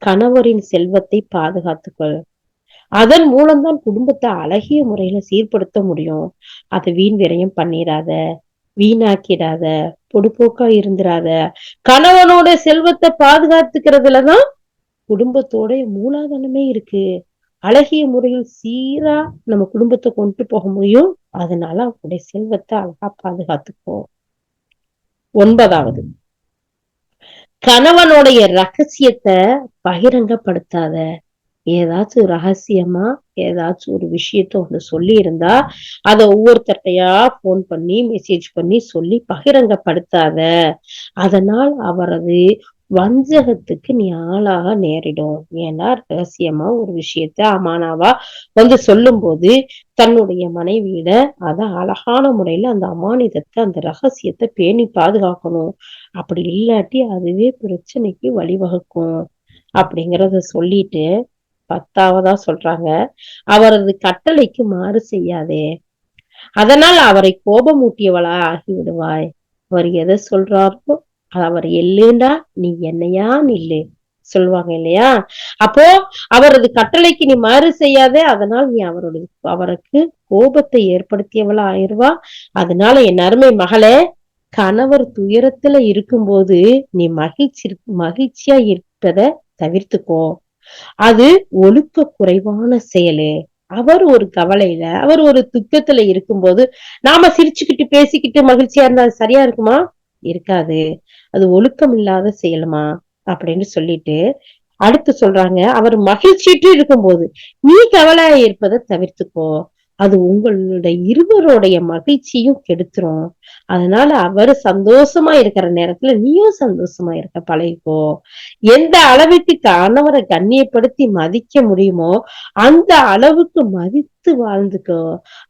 கணவரின் செல்வத்தை பாதுகாத்துக்கொள். அதன் மூலம்தான் குடும்பத்தை அழகிய முறையில சீர்படுத்த முடியும். அதை வீண் விரயம் பண்ணிராத, வீணாக்கிடாத, பொடுப்போக்கா இருந்துராத. கணவனோட செல்வத்தை பாதுகாத்துக்கிறதுலதான் குடும்பத்தோட மூலாதாரமே இருக்கு. அழகிய முறையில் சீரா நம்ம குடும்பத்தை கொண்டு போக முடியும். அதனால அவருடைய செல்வத்தை அழகா பாதுகாத்துக்கோ. 9வது, கணவனுடைய ரகசியத்தை பகிரங்கப்படுத்தாத. ஏதாச்சும் ரகசியமா ஏதாச்சும் ஒரு விஷயத்த ஒண்ணு சொல்லி இருந்தா அத ஒவ்வொருத்தட்டையா போன் பண்ணி மெசேஜ் பண்ணி சொல்லி பகிரங்கப்படுத்தாத. அதனால் அவரது வஞ்சகத்துக்கு நீ ஆளாக நேரிடும். ஏன்னா ரகசியமா ஒரு விஷயத்த அமானாவா சொல்லும் போது தன்னுடைய மனைவியிட அத அழகான முறையில அந்த அமானிதத்தை அந்த ரகசியத்தை பேணி பாதுகாக்கணும். அப்படி இல்லாட்டி அதுவே பிரச்சனைக்கு வழிவகுக்கும் அப்படிங்கறத சொல்லிட்டு 10வதா சொல்றாங்க, அவரது கட்டளைக்கு மாறு செய்யாதே. அதனால் அவரை கோபமூட்டியவளா ஆகிவிடுவாய். அவர் எதை சொல்றாரோ அவர் எல்லுண்டா நீ என்னையா நில்லு சொல்லுவாங்க இல்லையா. அப்போ அவரது கட்டளைக்கு நீ மாறு செய்யாதே. அதனால் நீ அவருக்கு கோபத்தை ஏற்படுத்தியவளா ஆயிடுவா. அதனால என் அருமை மகளே, கணவர் துயரத்துல இருக்கும்போது நீ மகிழ்ச்சியா இருப்பதை தவிர்த்துக்கோ. அது ஒழுக்க குறைவான செயலு. அவர் ஒரு கவலையில அவர் ஒரு துக்கத்துல இருக்கும்போது நாம சிரிச்சுக்கிட்டு பேசிக்கிட்டு மகிழ்ச்சியா இருந்தா அது சரியா இருக்குமா? இருக்காது. அது ஒழுக்கம் இல்லாத செயலுமா அப்படின்னு சொல்லிட்டு அடுத்து சொல்றாங்க, அவர் மகிழ்ச்சிட்டு இருக்கும்போது நீ கவலையா இருப்பதை தவிர்த்துக்கோ. அது உங்களுடைய இருவருடைய மகிழ்ச்சியும் கெடுத்துரும். அதனால அவரு சந்தோஷமா இருக்கிற நேரத்துல நீயும் சந்தோஷமா இருக்க பழகிக்கோ. எந்த அளவுக்கு கணவரை கண்ணியப்படுத்தி மதிக்க முடியுமோ அந்த அளவுக்கு மதித்து வாழ்ந்துக்கோ.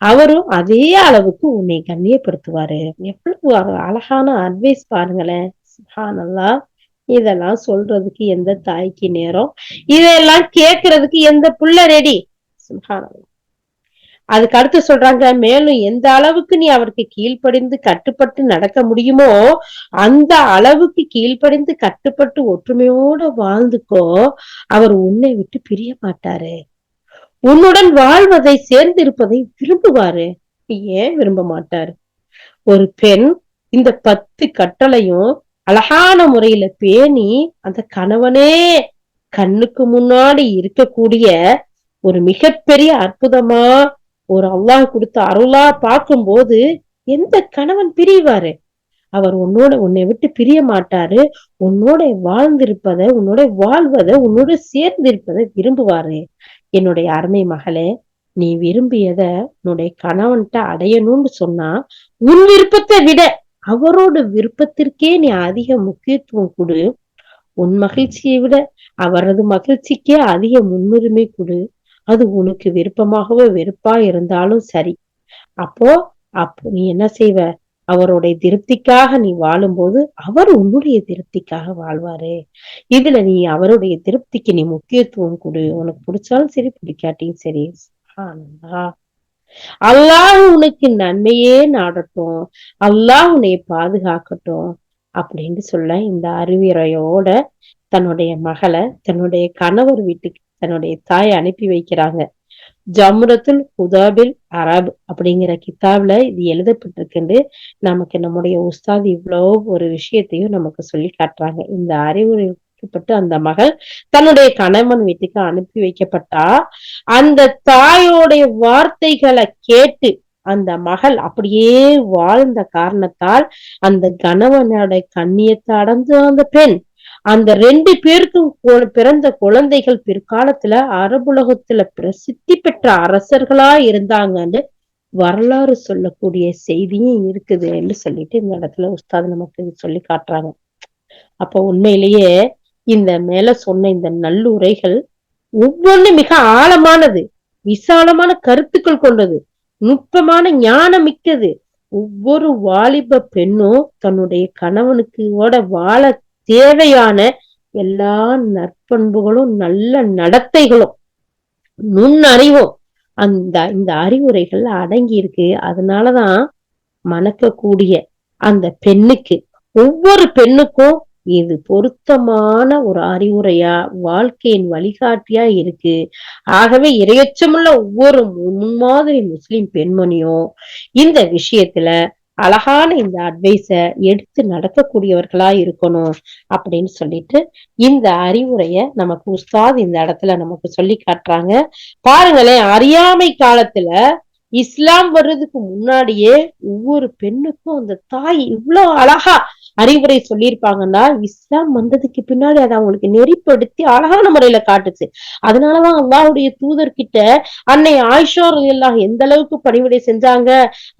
அவரும் அதே அளவுக்கு உன்னை கண்ணியப்படுத்துவாரு. எவ்வளவு அழகான அட்வைஸ் பாருங்களேன். சுப்ஹானல்லாஹ். இதெல்லாம் சொல்றதுக்கு எந்த தாய்க்கு நேரம்? இதெல்லாம் கேக்குறதுக்கு எந்த புள்ள ரெடி? சுப்ஹானல்லாஹ். அதுக்கு அடுத்து சொல்றாங்க, மேலும் எந்த அளவுக்கு நீ அவருக்கு கீழ்ப்படிந்து கட்டுப்பட்டு நடக்க முடியுமோ அந்த அளவுக்கு கீழ்ப்படிந்து கட்டுப்பட்டு ஒற்றுமையோட வாழ்ந்துக்கோ. அவர் உன்னை விட்டு பிரிய மாட்டாரு. உன்னுடன் வாழ்வதை சேர்ந்திருப்பதை விரும்புவாரு. ஏன் விரும்ப மாட்டாரு? ஒரு பெண் இந்த 10 கட்டளையும் அழகான முறையில பேணி அந்த கணவனே கண்ணுக்கு முன்னாடி இருக்கக்கூடிய ஒரு மிகப்பெரிய அற்புதமா ஒரு அல்லாஹ் கொடுத்த அருளா பார்க்கும்போது எந்த கணவன் பிரிவாரு? அவர் உன்னை விட்டு பிரிய மாட்டாரு. உன்னோட வாழ்ந்திருப்பதை, உன்னோட வாழ்வதை, உன்னோட சேர்ந்திருப்பதை விரும்புவாரு. என்னுடைய அருமை மகளே, நீ விரும்பியத உன்னுடைய கணவன்கிட்ட அடையணும்னு சொன்னா உன் விருப்பத்தை விட அவரோட விருப்பத்திற்கே நீ அதிக முக்கியத்துவம் கொடு. உன் மகிழ்ச்சியை விட அவரது மகிழ்ச்சிக்கே அதிக முன்னுரிமை கொடு. அது உனக்கு விருப்பமாகவோ வெறுப்பா இருந்தாலும் சரி. அப்போ நீ என்ன செய்வ? அவருடைய திருப்திக்காக நீ வாழும்போது அவர் உன்னுடைய திருப்திக்காக வாழ்வாரு. இதுல நீ அவருடைய திருப்திக்கு நீ முக்கியத்துவம் கொடு. உனக்கு பிடிச்சாலும் சரி, பிடிக்காட்டியும் சரி. அல்லாஹ் உனக்கு நன்மையே நாடட்டும், அல்லாஹ் உன்னை பாதுகாக்கட்டும் அப்படின்னு சொல்ல இந்த அறிவுரையோட தன்னுடைய மகளை தன்னுடைய கணவர் வீட்டுக்கு தன்னுடைய தாயை அனுப்பி வைக்கிறாங்க. ஜம்ரத்துல் ஹுதாபில் அரப் அப்படிங்கிற கிதாப்ல இது எழுதப்பட்டிருக்கு. நமக்கு நம்முடைய உஸ்தாத் இவ்வளவு ஒரு விஷயத்தையும் நமக்கு சொல்லி காட்டுறாங்க. இந்த அறிவுரைப்பட்டு அந்த மகள் தன்னுடைய கணவன் வீட்டுக்கு அனுப்பி வைக்கப்பட்டா, அந்த தாயோடைய வார்த்தைகளை கேட்டு அந்த மகள் அப்படியே வாழ்ந்த காரணத்தால் அந்த கணவனோட கண்ணியத்தை அடைஞ்ச அந்த பெண், அந்த 2 பேருக்கும் பிறந்த குழந்தைகள் பிற்காலத்துல அரபுலகத்துல பிரசித்தி பெற்ற அரசர்களா இருந்தாங்கன்னு வரலாறு சொல்லக்கூடிய செய்தியும் இருக்குதுன்னு சொல்லிட்டு இந்த இடத்துல உஸ்தாத் நமக்கு சொல்லி காட்டுறாங்க. அப்ப உண்மையிலேயே இந்த மேல சொன்ன இந்த நல்லுரைகள் ஒவ்வொன்னு மிக ஆழமானது, விசாலமான கருத்துக்கள் கொண்டது, நுட்பமான ஞானம் மிக்கது. ஒவ்வொரு வாலிப பெண்ணும் தன்னுடைய கணவனுக்கு வாழ தேவையான எல்லா நற்பண்புகளும் நல்ல நடத்தைகளும் நுண்ணறிவும் இந்த அறிவுரைகள் அடங்கி இருக்கு. அதனாலதான் மணக்கக்கூடிய அந்த பெண்ணுக்கு, ஒவ்வொரு பெண்ணுக்கும் இது பொருத்தமான ஒரு அறிவுரையா, வாழ்க்கையின் வழிகாட்டியா இருக்கு. ஆகவே இரையச்சமுள்ள ஒவ்வொரு முன்மாதிரி முஸ்லிம் பெண்மணியும் இந்த விஷயத்துல அழகான இந்த அட்வைஸ எடுத்து நடக்கக்கூடியவர்களா இருக்கணும் அப்படின்னு சொல்லிட்டு இந்த அறிவுரைய நமக்கு உஸ்தாத் இந்த இடத்துல நமக்கு சொல்லி காட்டுறாங்க. பாருங்களேன், அறியாமை காலத்துல இஸ்லாம் வர்றதுக்கு முன்னாடியே ஒவ்வொரு பெண்ணுக்கும் அந்த தாய் இவ்வளவு அழகா அறிவுரை சொல்லியிருப்பாங்கன்னா, இஸ்லாம் வந்ததுக்கு பின்னாடி அதை அவங்களுக்கு நெறிப்படுத்தி அழகான முறையில காட்டுச்சு. அதனாலதான் அல்லாஹ்வுடைய தூதர்கிட்ட அன்னை ஆயிஷா ரலியல்லாஹு எந்த அளவுக்கு பணிவிடை செஞ்சாங்க,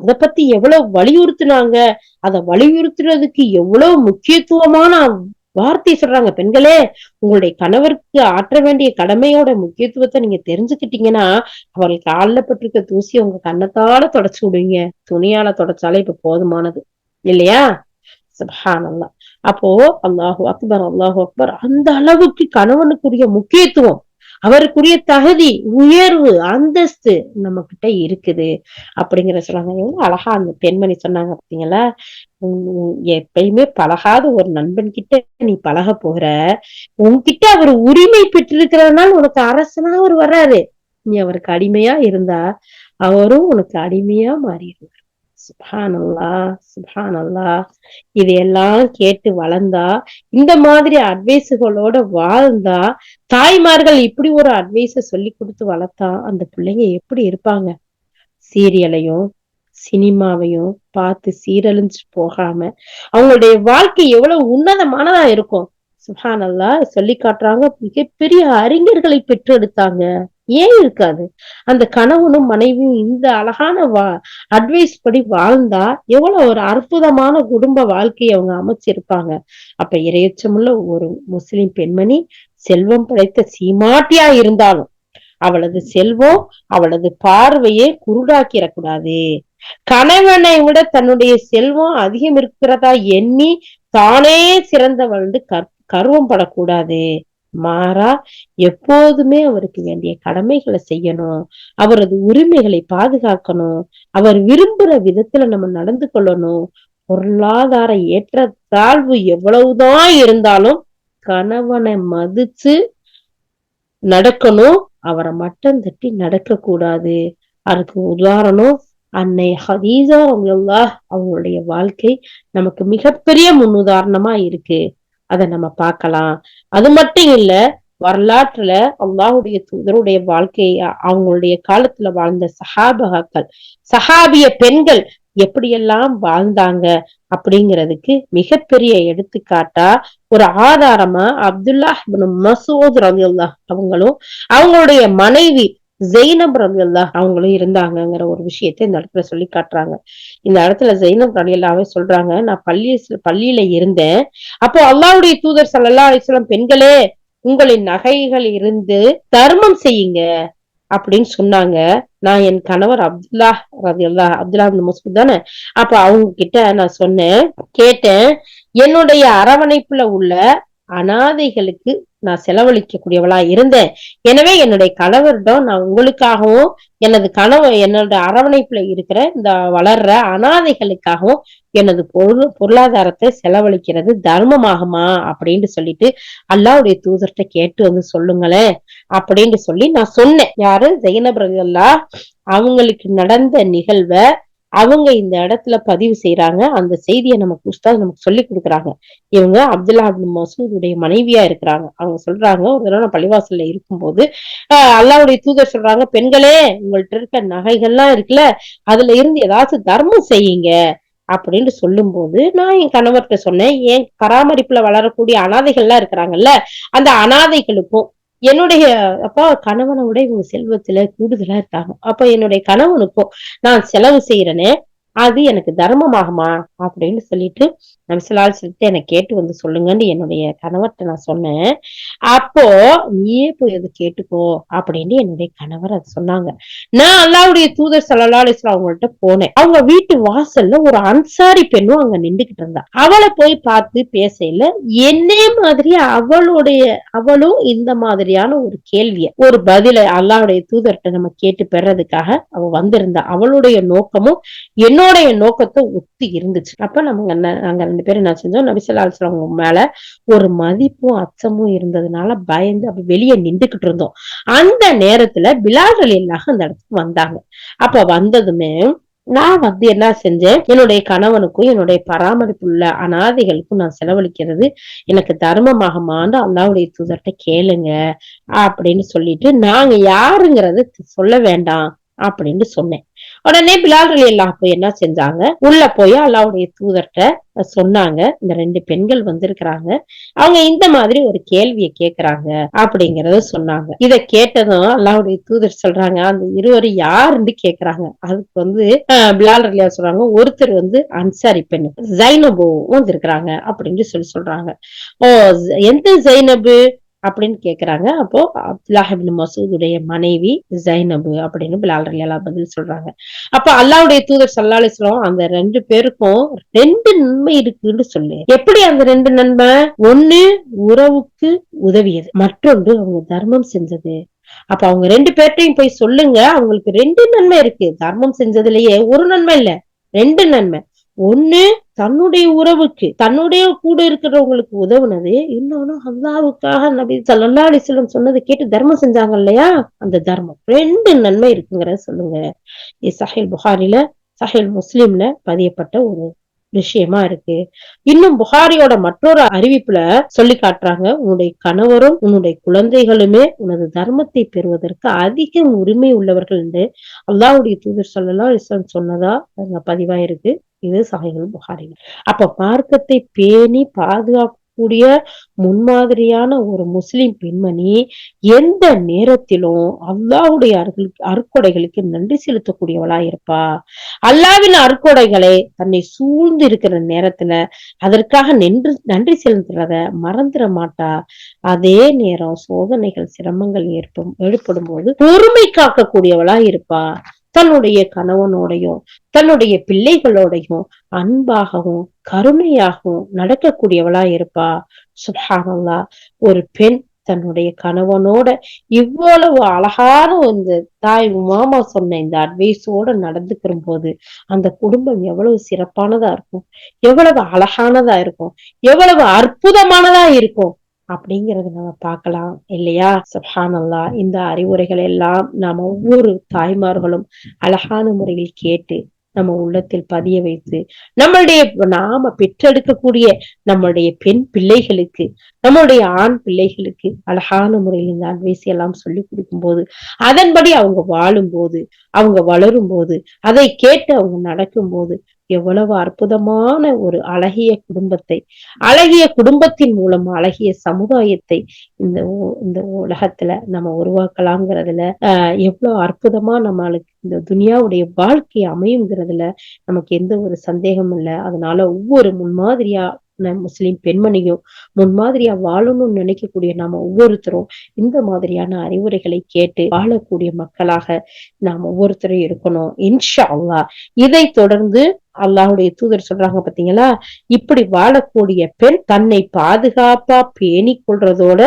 அதை பத்தி எவ்வளவு வலியுறுத்தினாங்க, அதை வலியுறுத்துறதுக்கு எவ்வளவு முக்கியத்துவமான வார்த்தை சொல்றாங்க. பெண்களே, உங்களுடைய கணவருக்கு ஆற்ற வேண்டிய கடமையோட முக்கியத்துவத்தை நீங்க தெரிஞ்சுக்கிட்டீங்கன்னா, அவர்கள் காலில் பட்டிருக்க தூசி உங்க கண்ணத்தால தொடச்சு விடுவீங்க. துணியால தொடச்சாலே இப்ப போதுமானது இல்லையா? சுப்ஹானல்லாஹ். அப்போ அல்லாஹு அக்பர், அல்லாஹு அக்பர். அந்த அளவுக்கு கணவனுக்குரிய முக்கியத்துவம், அவருக்குரிய தகுதி, உயர்வு, அந்தஸ்து நம்ம கிட்ட இருக்குது அப்படிங்கிற சொல்றாங்க. எவ்வளவு அழகா அந்த பெண்மணி சொன்னாங்க பாத்தீங்களா? எப்பயுமே பழகாத ஒரு நண்பன் கிட்ட நீ பழக போற, உன்கிட்ட அவர் உரிமை பெற்றிருக்கிறதுனால உனக்கு அரசனா அவர் வர்றாரு. நீ அவருக்கு அடிமையா இருந்தா அவரும் உனக்கு அடிமையா மாறிடுவார். சுப்ஹானல்லாஹ், சுப்ஹானல்லாஹ். இதையெல்லாம் கேட்டு வளர்ந்தா, இந்த மாதிரி அட்வைஸுகளோட வாழ்ந்தா, தாய்மார்கள் இப்படி ஒரு அட்வைஸ சொல்லி கொடுத்து வளர்த்தா அந்த பிள்ளைங்க எப்படி இருப்பாங்க? சீரியலையும் சினிமாவையும் பார்த்து சீரழிஞ்சு போகாம அவங்களுடைய வாழ்க்கை எவ்வளவு உன்னதமானதா இருக்கும். சுப்ஹானல்லாஹ் சொல்லி காட்டுறாங்க. மிகப்பெரிய அறிஞர்களை பெற்றெடுத்தாங்க. ஏன் இருக்காது? அந்த கணவனும் மனைவியும் இந்த அழகான அட்வைஸ் படி வாழ்ந்தா எவ்வளவு ஒரு அற்புதமான குடும்ப வாழ்க்கையை அவங்க அமைச்சிருப்பாங்க. அப்ப இரையச்சமுள்ள ஒரு முஸ்லிம் பெண்மணி செல்வம் படைத்த சீமாட்டியா இருந்தாலும் அவளது செல்வம் அவளது பார்வையை குருடாக்கிடக்கூடாது. கணவனை விட தன்னுடைய செல்வம் அதிகம் இருக்கிறதா எண்ணி தானே சிறந்தவள் கர்வம் படக்கூடாது. மாறா எப்போதுமே அவருக்கு வேண்டிய கடமைகளை செய்யணும், அவரது உரிமைகளை பாதுகாக்கணும், அவர் விரும்புற விதத்துல நம்ம நடந்து கொள்ளணும். பொருளாதார ஏற்றத்தாழ்வு எவ்வளவுதான் இருந்தாலும் கணவனை மதிச்சு நடக்கணும், அவரை மட்டம் தட்டி நடக்க கூடாது. அதுக்கு உதாரணம் அன்னை ஹதீஜா ரலியல்லாஹு அவங்களுடைய வாழ்க்கை நமக்கு மிகப்பெரிய முன்னுதாரணமா இருக்கு. அதை நம்ம பார்க்கலாம். அது மட்டும் இல்ல, வரலாற்றுல அல்லாஹுடைய தூதருடைய வாழ்க்கைய அவங்களுடைய காலத்துல வாழ்ந்த சஹாபகாக்கள், சஹாபிய பெண்கள் எப்படியெல்லாம் வாழ்ந்தாங்க அப்படிங்கிறதுக்கு மிகப்பெரிய எடுத்துக்காட்டா ஒரு ஆதாரமா அப்துல்லாஹ் இப்னு மஸ்ஊத் ரலியல்லாஹு அவங்களும் அவங்களுடைய மனைவி ஜெயினப் ரலியல்லாஹு அவங்களும் இருந்தாங்கங்கிற ஒரு விஷயத்தை இந்த இடத்துல சொல்லி காட்டுறாங்க. இந்த இடத்துல ஜெயினப் ரலியல்லாஹு சொல்றாங்க, நான் பள்ளியில இருந்தேன். அப்போ அல்லாஹ்வுடைய தூதர் ஸல்லல்லாஹு அலைஹி வஸல்லம், பெண்களே உங்களின் நகைகள் இருந்து தர்மம் செய்யுங்க அப்படின்னு சொன்னாங்க. நான் என் கணவர் அப்துல்லா இப்னு மஸ்ஊத் தானே, அப்ப அவங்க கிட்ட நான் சொன்னேன், கேட்டேன், என்னுடைய அரவணைப்புல உள்ள அனாதைகளுக்கு நான் செலவழிக்க கூடியவளா இருந்தேன். எனவே என்னுடைய கணவரிடம் நான் உங்களுக்காகவும் என்னோட அரவணைப்புல இருக்கிற இந்த வளர்ற அனாதைகளுக்காகவும் எனது பொருளாதாரத்தை செலவழிக்கிறது தர்மமாகுமா அப்படின்னு சொல்லிட்டு அல்லாஹ்வுடைய தூதர்கிட்ட கேட்டு வந்து சொல்லுங்களேன் அப்படின்னு சொல்லி நான் சொன்னேன். யாரு? ஜெயினப் ரலியல்லாஹு அவங்களுக்கு நடந்த நிகழ்வ அவங்க இந்த இடத்துல பதிவு செய்யறாங்க. அந்த செய்தியை நமக்கு உஸ்தாத் நமக்கு சொல்லி கொடுக்குறாங்க. இவங்க அப்துல்லா இப்னு மஸ்ஊதுடைய மனைவியா இருக்கிறாங்க. அவங்க சொல்றாங்க, ஒரு தடவை நான் பள்ளிவாசல்ல இருக்கும்போது அல்லாஹ்வுடைய தூதர் சொல்றாங்க, பெண்களே உங்கள்ட்ட இருக்க நகைகள்லாம் இருக்குல்ல, அதுல இருந்து ஏதாச்சும் தர்மம் செய்யுங்க அப்படின்னு சொல்லும் போது நான் என் கணவர்கிட்ட சொன்னேன், என் பராமரிப்புல வளரக்கூடிய அனாதைகள்லாம் இருக்கிறாங்கல்ல, அந்த அனாதைகளுக்கும் என்னுடைய அப்பா கணவனை விட இவங்க செல்வத்துல கூடுதலா இருக்காங்க. அப்ப என்னுடைய கணவனுக்கும் நான் செலவு செய்யறேனே, அது எனக்கு தர்மமாகுமா அப்படின்னு சொல்லிட்டு நபி ஸல்லல்லாஹு அலைஹி வஸல்லம் என்னை கேட்டு வந்து சொல்லுங்கன்னு என்னுடைய கணவர்கிட்ட நான் சொன்னேன். அப்போ நீயே போய் அதை கேட்டுக்கோ அப்படின்னு என்னுடைய கணவர் அது சொன்னாங்க. நான் அல்லாஹ்வுடைய தூதர் ஸல்லல்லாஹு அலைஹி வஸல்லம் அவங்கள்ட்ட போனேன். அவங்க வீட்டு வாசல்ல ஒரு அன்சாரி பெண்ணும் அங்க நின்றுகிட்டு இருந்தா. அவளை போய் பார்த்து பேசல, என்னே மாதிரி அவளும் இந்த மாதிரியான ஒரு கேள்விய ஒரு பதில அல்லாஹ்வுடைய தூதர்கிட்ட நம்ம கேட்டு பெறதுக்காக அவ வந்திருந்தா. அவளுடைய நோக்கமும் என்னுடைய நோக்கத்தை ஒத்து இருந்துச்சு. அப்ப நாங்க ரெண்டு பேரும் என்ன செஞ்சோம், நபி ஸல்லல்லாஹு அலைஹி வஸல்லம் அவங்க மேல ஒரு மதிப்பும் அச்சமும் இருந்ததுனால பயந்து அப்ப வெளியே நின்றுகிட்டு இருந்தோம். அந்த நேரத்துல பிலால் ரலியல்லாஹு அந்த இடத்துக்கு வந்தாங்க. அப்ப வந்ததுமே நான் வந்து என்ன செஞ்சேன், என்னுடைய கணவனுக்கும் என்னுடைய பராமரிப்பு உள்ள அனாதைகளுக்கும் நான் செலவழிக்கிறது எனக்கு தர்மமாகுமான்னு அல்லாஹ்வுடைய தூதர்கிட்ட கேளுங்க அப்படின்னு சொல்லிட்டு, நாங்க யாருங்கிறது சொல்ல வேண்டாம் அப்படின்னு சொன்னேன். உடனே பிலால் ரலியல்லாஹு போய் என்ன செஞ்சாங்க, உள்ள போய் அல்லாஹ்வுடைய தூதர்கிட்ட சொன்னாங்க, இந்த ரெண்டு பெண்கள் வந்திருக்கிறாங்க, அவங்க இந்த மாதிரி ஒரு கேள்வியை கேக்குறாங்க அப்படிங்கறத சொன்னாங்க. இத கேட்டதும் அல்லாஹ்வுடைய தூதர் சொல்றாங்க, அந்த இருவரும் யாருன்னு கேக்குறாங்க. அதுக்கு வந்து பிலால் ரலியல்லாஹு சொல்றாங்க, ஒருத்தர் வந்து அன்சாரி பெண் ஜைனபு வந்திருக்கிறாங்க அப்படின்னு சொல்றாங்க. ஓ, எந்த ஜைனபு அப்படின்னு கேக்குறாங்க. அப்போ அப்துல்லாஹ் இப்னு மஸ்ஊதுடைய மனைவி ஜைனபு அப்படின்னு பிலால் ரலியல்லாஹு பதில் சொல்றாங்க. அப்ப அல்லாஹ்வுடைய தூதர் ஸல்லல்லாஹு அலைஹி வஸல்லம் அந்த ரெண்டு பேருக்கும் ரெண்டு நன்மை இருக்குன்னு சொல்லு. எப்படி அந்த ரெண்டு நன்மை? ஒண்ணு உறவுக்கு உதவியது, மற்றொன்று அவங்க தர்மம் செஞ்சது. அப்ப அவங்க ரெண்டு பேர்ட்டையும் போய் சொல்லுங்க, அவங்களுக்கு ரெண்டு நன்மை இருக்கு. தர்மம் செஞ்சதுலயே ஒரு நன்மை இல்ல, ரெண்டு நன்மை. ஒண்ணு தன்னுடைய உறவுக்கு, தன்னுடைய கூட இருக்கிறவங்களுக்கு உதவுனது. இன்னொன்னு அல்லாஹ்வுக்காக நபி ஸல்லல்லாஹு அலைஹி வஸல்லம் சொன்னதை கேட்டு தர்மம் செஞ்சாங்க இல்லையா, அந்த தர்மம். ரெண்டு நன்மை இருக்குங்கிறத சொல்லுங்க. இது சஹீஹ் புகாரில, சஹீஹ் முஸ்லிம்ல பதியப்பட்ட ஒரு விஷயமா இருக்கு. இன்னும் புகாரியோட மற்றொரு அறிவிப்புல சொல்லி காட்டுறாங்க, உன்னுடைய கணவரும் உன்னுடைய குழந்தைகளுமே உனது தர்மத்தை பெறுவதற்கு அதிக உரிமை உள்ளவர்கள் என்று அல்லாஹ்வுடைய தூதர் ஸல்லல்லாஹு அலைஹி வஸல்லம் சொன்னதா அங்க பதிவா இருக்கு. இது சஹீஹுல் புகாரி. அப்ப மார்க்கத்தை பேணி பாதுகாக்கக்கூடிய முன்மாதிரியான ஒரு முஸ்லிம் பெண்மணி எந்த நேரத்திலும் அல்லாஹ்வுடைய அருட்கொடைகளுக்கு நன்றி செலுத்தக்கூடியவளா இருப்பா. அல்லாஹ்வின் அருட்கொடைகளை தன்னை சூழ்ந்து இருக்கிற நேரத்துல அதற்காக நன்றி செலுத்துறத மறந்துட மாட்டா. அதே நேரம் சோதனைகள் சிரமங்கள் ஏற்படும் போது பொறுமை காக்கக்கூடியவளா இருப்பா. தன்னுடைய கணவனோடையும் தன்னுடைய பிள்ளைகளோடையும் அன்பாகவும் கருணையாகவும் நடக்கக்கூடியவளா இருப்பா. சுப்ஹானல்லாஹ், ஒரு பெண் தன்னுடைய கணவனோட இவ்வளவு அழகான இந்த தாய் மாமா சொன்ன இந்த அட்வைஸோட நடந்துக்கிற போது அந்த குடும்பம் எவ்வளவு சிறப்பானதா இருக்கும், எவ்வளவு அழகானதா இருக்கும், எவ்வளவு அற்புதமானதா இருக்கும் அப்படிங்கறத நம்ம பார்க்கலாம் இல்லையா? சுப்ஹானல்லாஹ், இந்த அறிவுரைகள் எல்லாம் நாம ஒவ்வொரு தாய்மார்களும் அழகான முறையில் கேட்டு நம்ம உள்ளத்தில் பதிய வைத்து நாம பெற்றெடுக்கக்கூடிய நம்முடைய பெண் பிள்ளைகளுக்கு, நம்முடைய ஆண் பிள்ளைகளுக்கு அழகான முறையில் இந்த அட்வைஸ் எல்லாம் சொல்லி கொடுக்கும் போது, அதன்படி அவங்க வாழும் போது, அவங்க வளரும் போது, அதை கேட்டு அவங்க நடக்கும் போது எவ்வளவு அற்புதமான ஒரு அழகிய குடும்பத்தின் மூலம் அழகிய சமுதாயத்தை இந்த உலகத்துல நம்ம உருவாக்கலாங்கிறதுல எவ்வளவு அற்புதமா நம்மளுக்கு இந்த துனியாவுடைய வாழ்க்கை அமையுங்கிறதுல நமக்கு எந்த ஒரு சந்தேகமும் இல்லை. அதனால ஒவ்வொரு முன்மாதிரியா முஸ்லிம் பெண்மணியும் முன்மாதிரியா வாழணும்னு நினைக்கக்கூடிய நாம ஒவ்வொருத்தரும் இந்த மாதிரியான அறிவுரைகளை கேட்டு வாழக்கூடிய மக்களாக நாம் ஒவ்வொருத்தரும் இருக்கணும் இன்ஷா அல்லாஹ். இதை தொடர்ந்து அல்லாஹுடைய தூதர் சொல்றாங்க பாத்தீங்களா, இப்படி வாழக்கூடிய பெண் தன்னை பாதுகாப்பா பேணி கொள்றதோட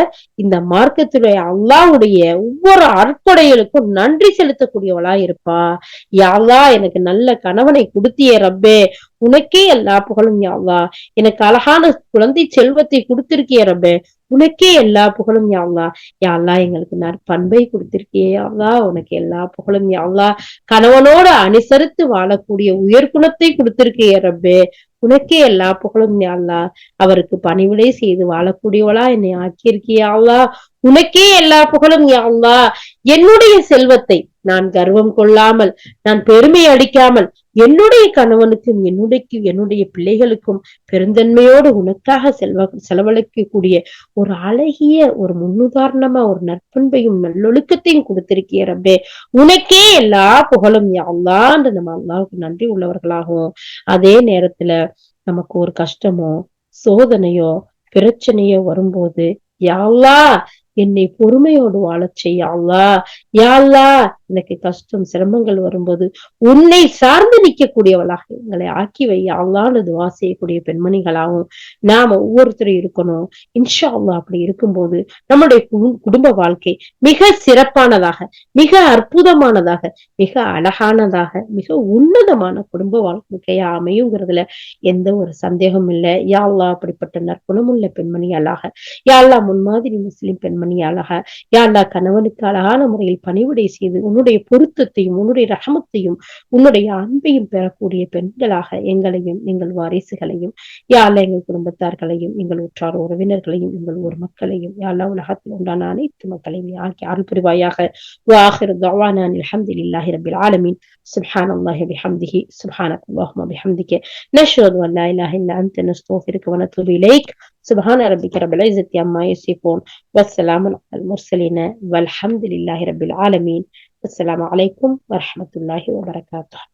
இந்த மார்க்கத்துடைய அல்லாஹ்வுடைய ஒவ்வொரு அற்புடைகளுக்கும் நன்றி செலுத்தக்கூடியவளா இருப்பா. யா அல்லாஹ் எனக்கு நல்ல கணவனை கொடுத்தியே ரப்பே, உனக்கே எல்லா புகழும் யா அல்லாஹ். எனக்கு அழகான குழந்தை செல்வத்தை கொடுத்திருக்கிய ரப்பே, உனக்கே எல்லா புகழும் யா அல்லாஹ். யா அல்லாஹ் எங்களுக்கு நற்பண்பை கொடுத்திருக்கியே யா அல்லாஹ், உனக்கு எல்லா புகழும் யா அல்லாஹ். கணவனோட அனுசரித்து வாழக்கூடிய உயர்குணத்தை கொடுத்திருக்கிய ரப்பே, உனக்கே எல்லா புகழும் யா அல்லாஹ். அவருக்கு பணிவிடை செய்து வாழக்கூடியவளா என்னை ஆக்கியிருக்கியா அல்லாஹ், உனக்கே எல்லா புகழும் யா அல்லாஹ். என்னுடைய செல்வத்தை நான் கர்வம் கொள்ளாமல், நான் பெருமை அடிக்காமல், என்னுடைய கணவனுக்கும் என்னுடைய பிள்ளைகளுக்கும் பெருந்தன்மையோடு உனக்காக செலவழிக்கக்கூடிய ஒரு அழகிய ஒரு முன்னுதாரணமா ஒரு நற்பண்பையும் நல்லொழுக்கத்தையும் கொடுத்திருக்கிய ரப்பே, உனக்கே எல்லா புகழும் யா அல்லாஹ்ன்னு நம்ம அல்லாஹ்வுக்கு நன்றி உள்ளவர்களாகும். அதே நேரத்துல நமக்கு ஒரு கஷ்டமோ சோதனையோ பிரச்சனையோ வரும்போது யா அல்லாஹ் என்னை பொறுமையோடு வாழச் செய்ய அல்லாஹ், யா அல்லாஹ் எனக்கு கஷ்டம் சிரமங்கள் வரும்போது உன்னை சார்ந்து நிற்கக்கூடியவளாக எங்களை ஆக்கி வை அல்லாஹ்னு துஆ செய்யக்கூடிய பெண்மணிகளாகவும் நாம ஒவ்வொருத்தரும் இருக்கணும் இன்ஷா அல்லாஹ். அப்படி இருக்கும்போது நம்முடைய குடும்ப வாழ்க்கை மிக சிறப்பானதாக, மிக அற்புதமானதாக, மிக அழகானதாக, மிக உன்னதமான குடும்ப வாழ்க்கையா அமையுங்கிறதுல எந்த ஒரு சந்தேகமும் இல்லை. யா அல்லாஹ் அப்படிப்பட்ட நற்குணமுள்ள பெண்மணியாளாக, யா அல்லாஹ் முன்மாதிரி முஸ்லிம் பெண்மணியாளாக, யா அல்லாஹ் கணவனுக்கு அழகான முறையில் பணிவிடை செய்து உன்னுடைய பொருத்தத்தையும் உன்னுடைய ரஹமத்தையும் உன்னுடைய அன்பையும் பெறக்கூடிய பெண்களாக எங்களையும் எங்கள் வாரிசுகளையும் யா அல்லாஹ் எங்கள் குடும்பத்தார்களையும் எங்கள் உற்றார் உறவினர்களையும் எங்கள் ஊர் மக்களையும் யா அல்லாஹ் உலகத்தில் உண்டான அனைத்து மக்களையும் ஆக்கி அருள் புரிவாயாக. வாஹிரு தஅவானா அல்ஹம்துலில்லாஹி ரப்பில் ஆலமீன். சுப்ஹானல்லாஹி பிஹம்திஹி சுப்ஹானக்கல்லாஹும்ம பிஹம்திக நஷ்ஹது அன் லா இலாஹா இல்லா அன்த நஸ்தக்ஃபிருக வ நத்தூபு இலைக். சுப்ஹான ரப்பிக ரப்பில் இஸ்ஸத்தி அம்மா யசிஃபூன் வஸ்ஸலாமுன் அலல் முர்ஸலீன் வல்ஹம்துலில்லாஹி ரப்பில் ஆலமீன். அஸ்ஸலாமு அலைக்கும் வரஹ்மத்துல்லாஹி வபரகாத்துஹு.